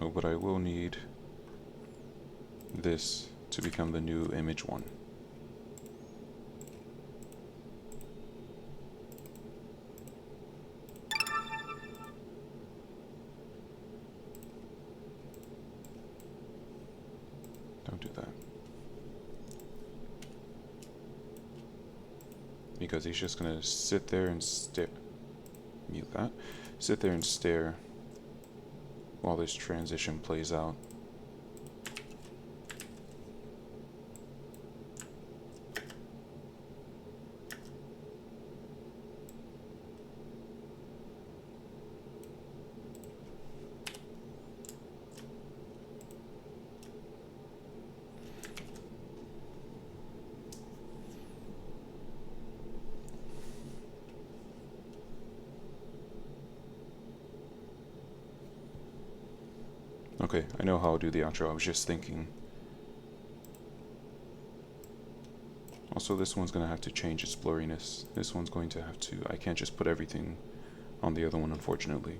Oh, but I will need this to become the new image 1. Don't do that. Because he's just gonna sit there and stare. Mute that. Sit there and stare while this transition plays out. Okay, I know how I'll do the outro. I was just thinking. Also, this one's going to have to change its blurriness. This one's going to have to... I can't just put everything on the other one, unfortunately.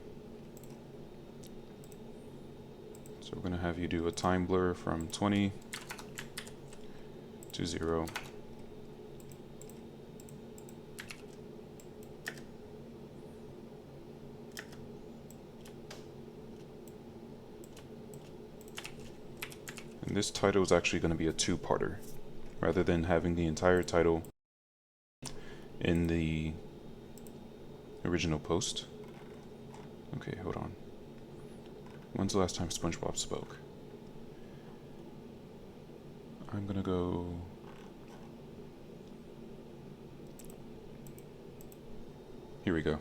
So we're going to have you do a time blur from 20 to 0. And this title is actually going to be a two-parter, rather than having the entire title in the original post. Okay, hold on. When's the last time SpongeBob spoke? I'm gonna go. Here we go.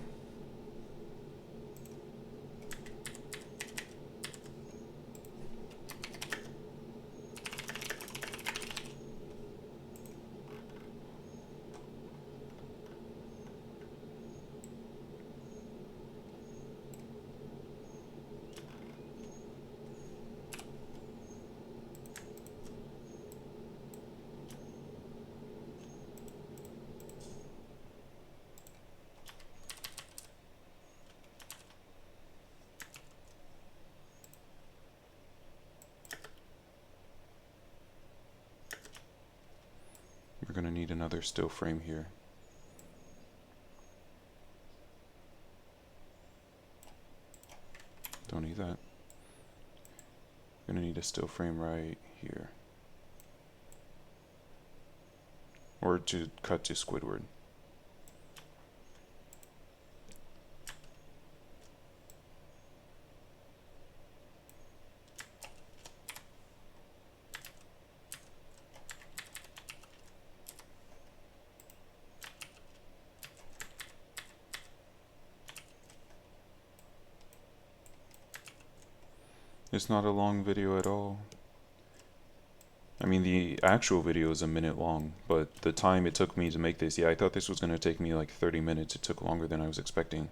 We're gonna need another still frame here. Don't need that. Gonna need a still frame right here. Or to cut to Squidward. It's not a long video at all. I mean, the actual video is a minute long, but the time it took me to make this, yeah, I thought this was going to take me like 30 minutes. It took longer than I was expecting.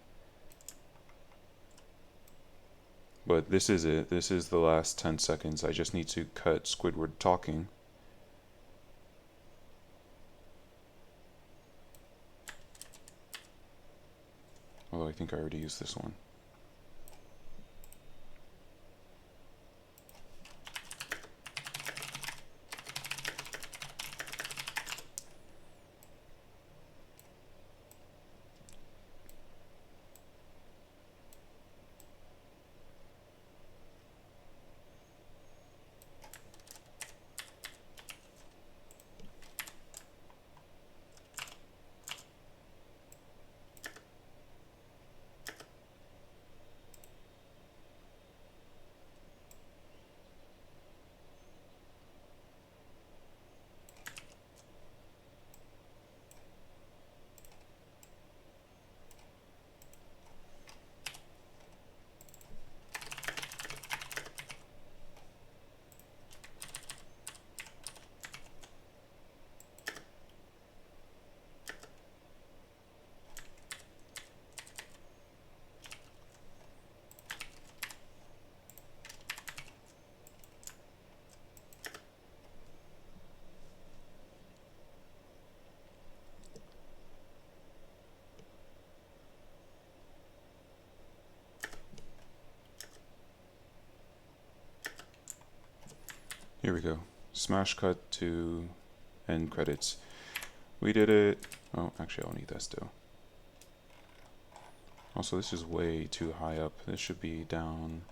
But this is it. This is the last 10 seconds. I just need to cut Squidward talking. Although I think I already used this one. Here we go. Smash cut to end credits. We did it. Oh, actually, I'll need that still. Also, this is way too high up. This should be down.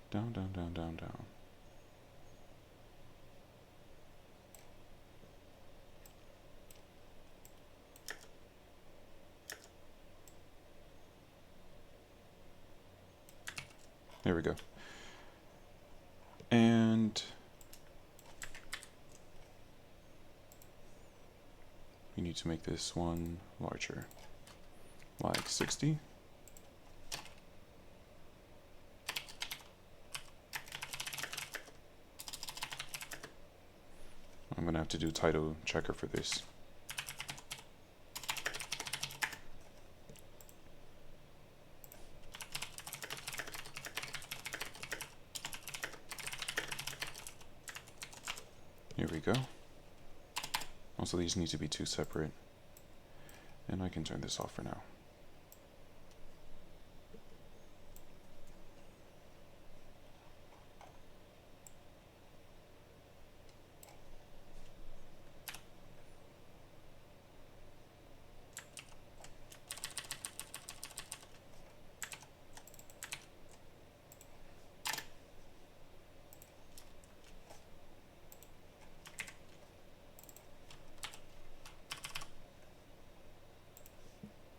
Down, down, down, down, down. There we go. And we need to make this one larger, like 60. I'm gonna have to do title checker for this. Here we go. Also, these need to be two separate. And I can turn this off for now.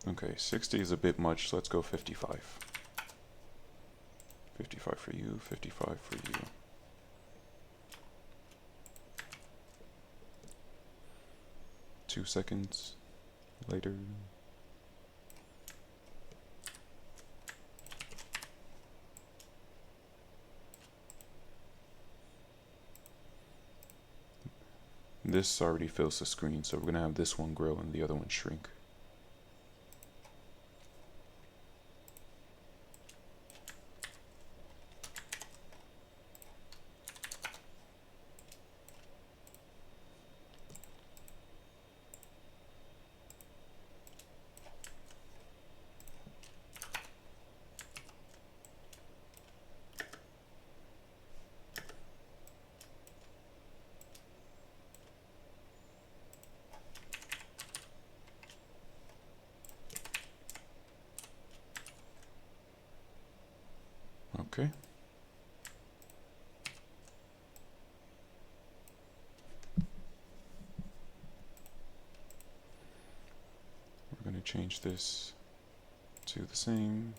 Okay, 60 is a bit much, so let's go 55. 55 for you, 55 for you. 2 seconds later. This already fills the screen, so we're going to have this one grow and the other one shrink. Okay. We're going to change this to the same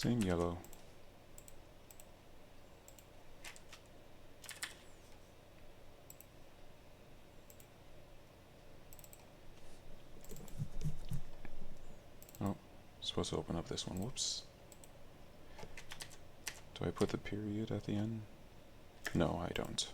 yellow. Oh, supposed to open up this one. Whoops. Do I put the period at the end? No, I don't.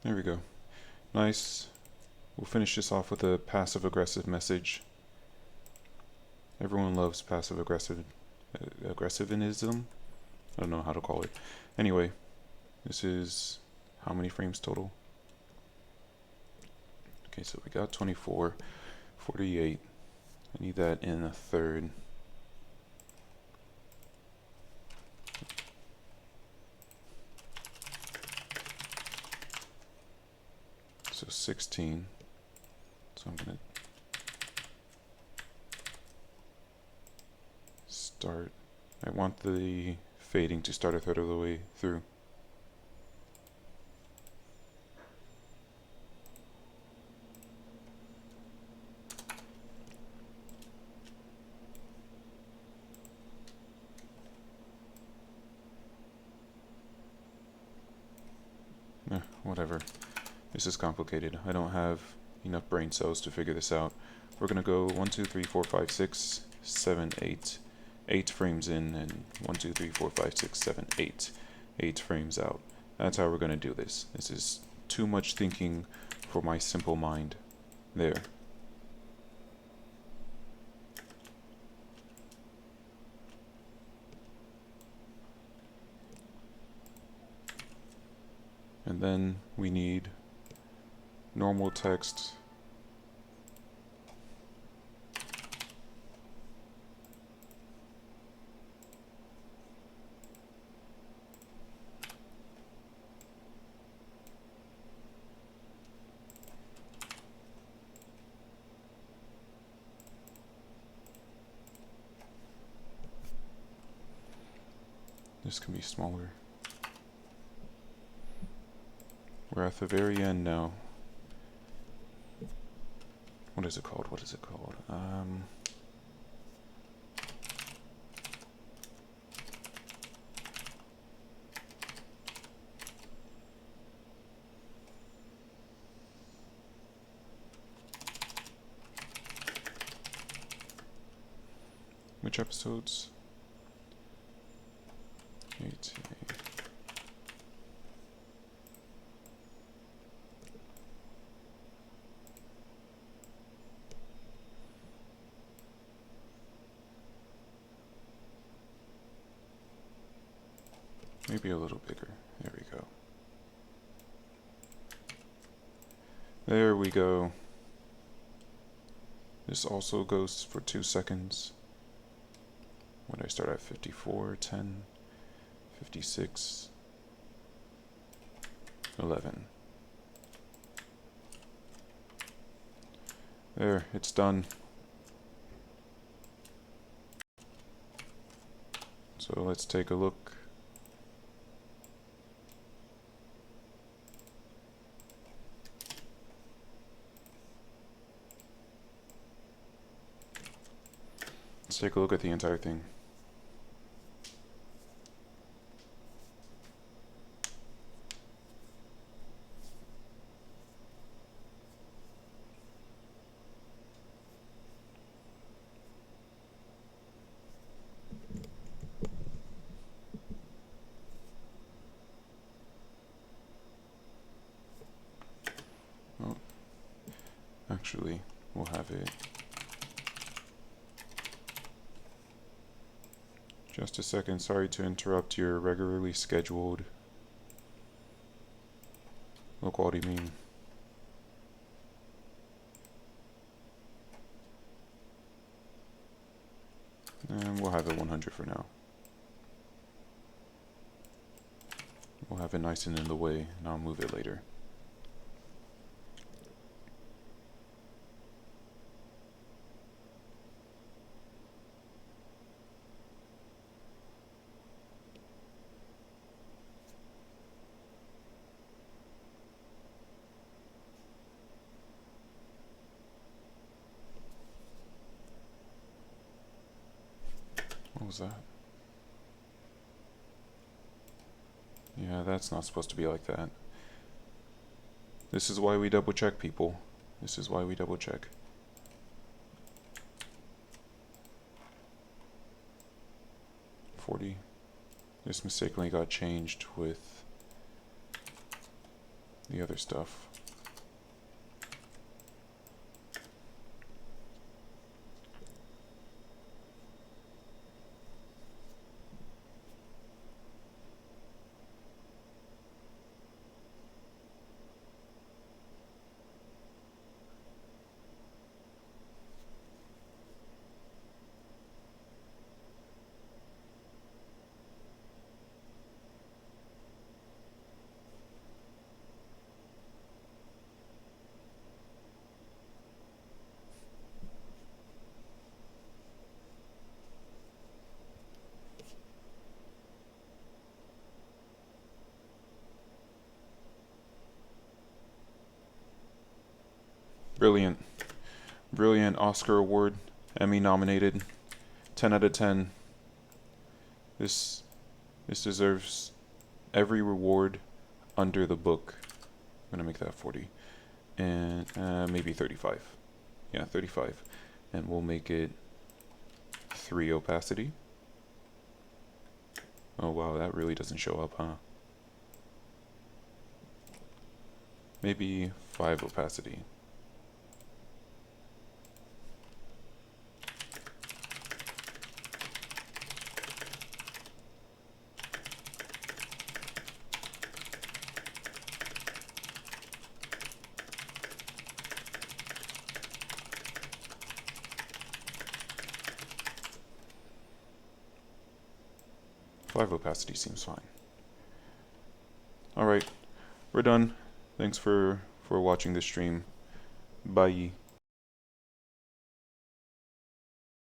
There we go. Nice. We'll finish this off with a passive-aggressive message. Everyone loves passive-aggressivism. I don't know how to call it. Anyway, this is how many frames total? Okay, so we got 24, 48. I need that in a third. So 16. So I'm going to start. I want the fading to start a third of the way through. Whatever. This is complicated. I don't have enough brain cells to figure this out. We're gonna go 1, 2, 3, 4, 5, 6, 7, 8. 8 frames in, and 1, 2, 3, 4, 5, 6, 7, 8. 8 frames out. That's how we're gonna do this. This is too much thinking for my simple mind. There. And then we need normal text. This can be smaller. We're at the very end now. What is it called? What is it called? Which episodes? 8. Maybe a little bigger. There we go. There we go. This also goes for 2 seconds. When I start at 54, 10, 56, 11. There, it's done. So let's take a look. Let's take a look at the entire thing. Oh, actually, we'll have it. Just a second, sorry to interrupt your regularly scheduled low quality meme. And we'll have it 100 for now. We'll have it nice and in the way, and I'll move it later. What was that? Yeah, that's not supposed to be like that. This is why we double check, people. This is why we double check. This mistakenly got changed with the other stuff. Brilliant. Brilliant Oscar award, Emmy nominated, 10 out of 10. This deserves every reward under the book. I'm gonna make that 40, and maybe 35. Yeah, 35, and we'll make it 3 opacity. Oh wow, that really doesn't show up, huh? Maybe 5 opacity. Five opacity seems fine. Alright, we're done. Thanks for watching this stream. Bye.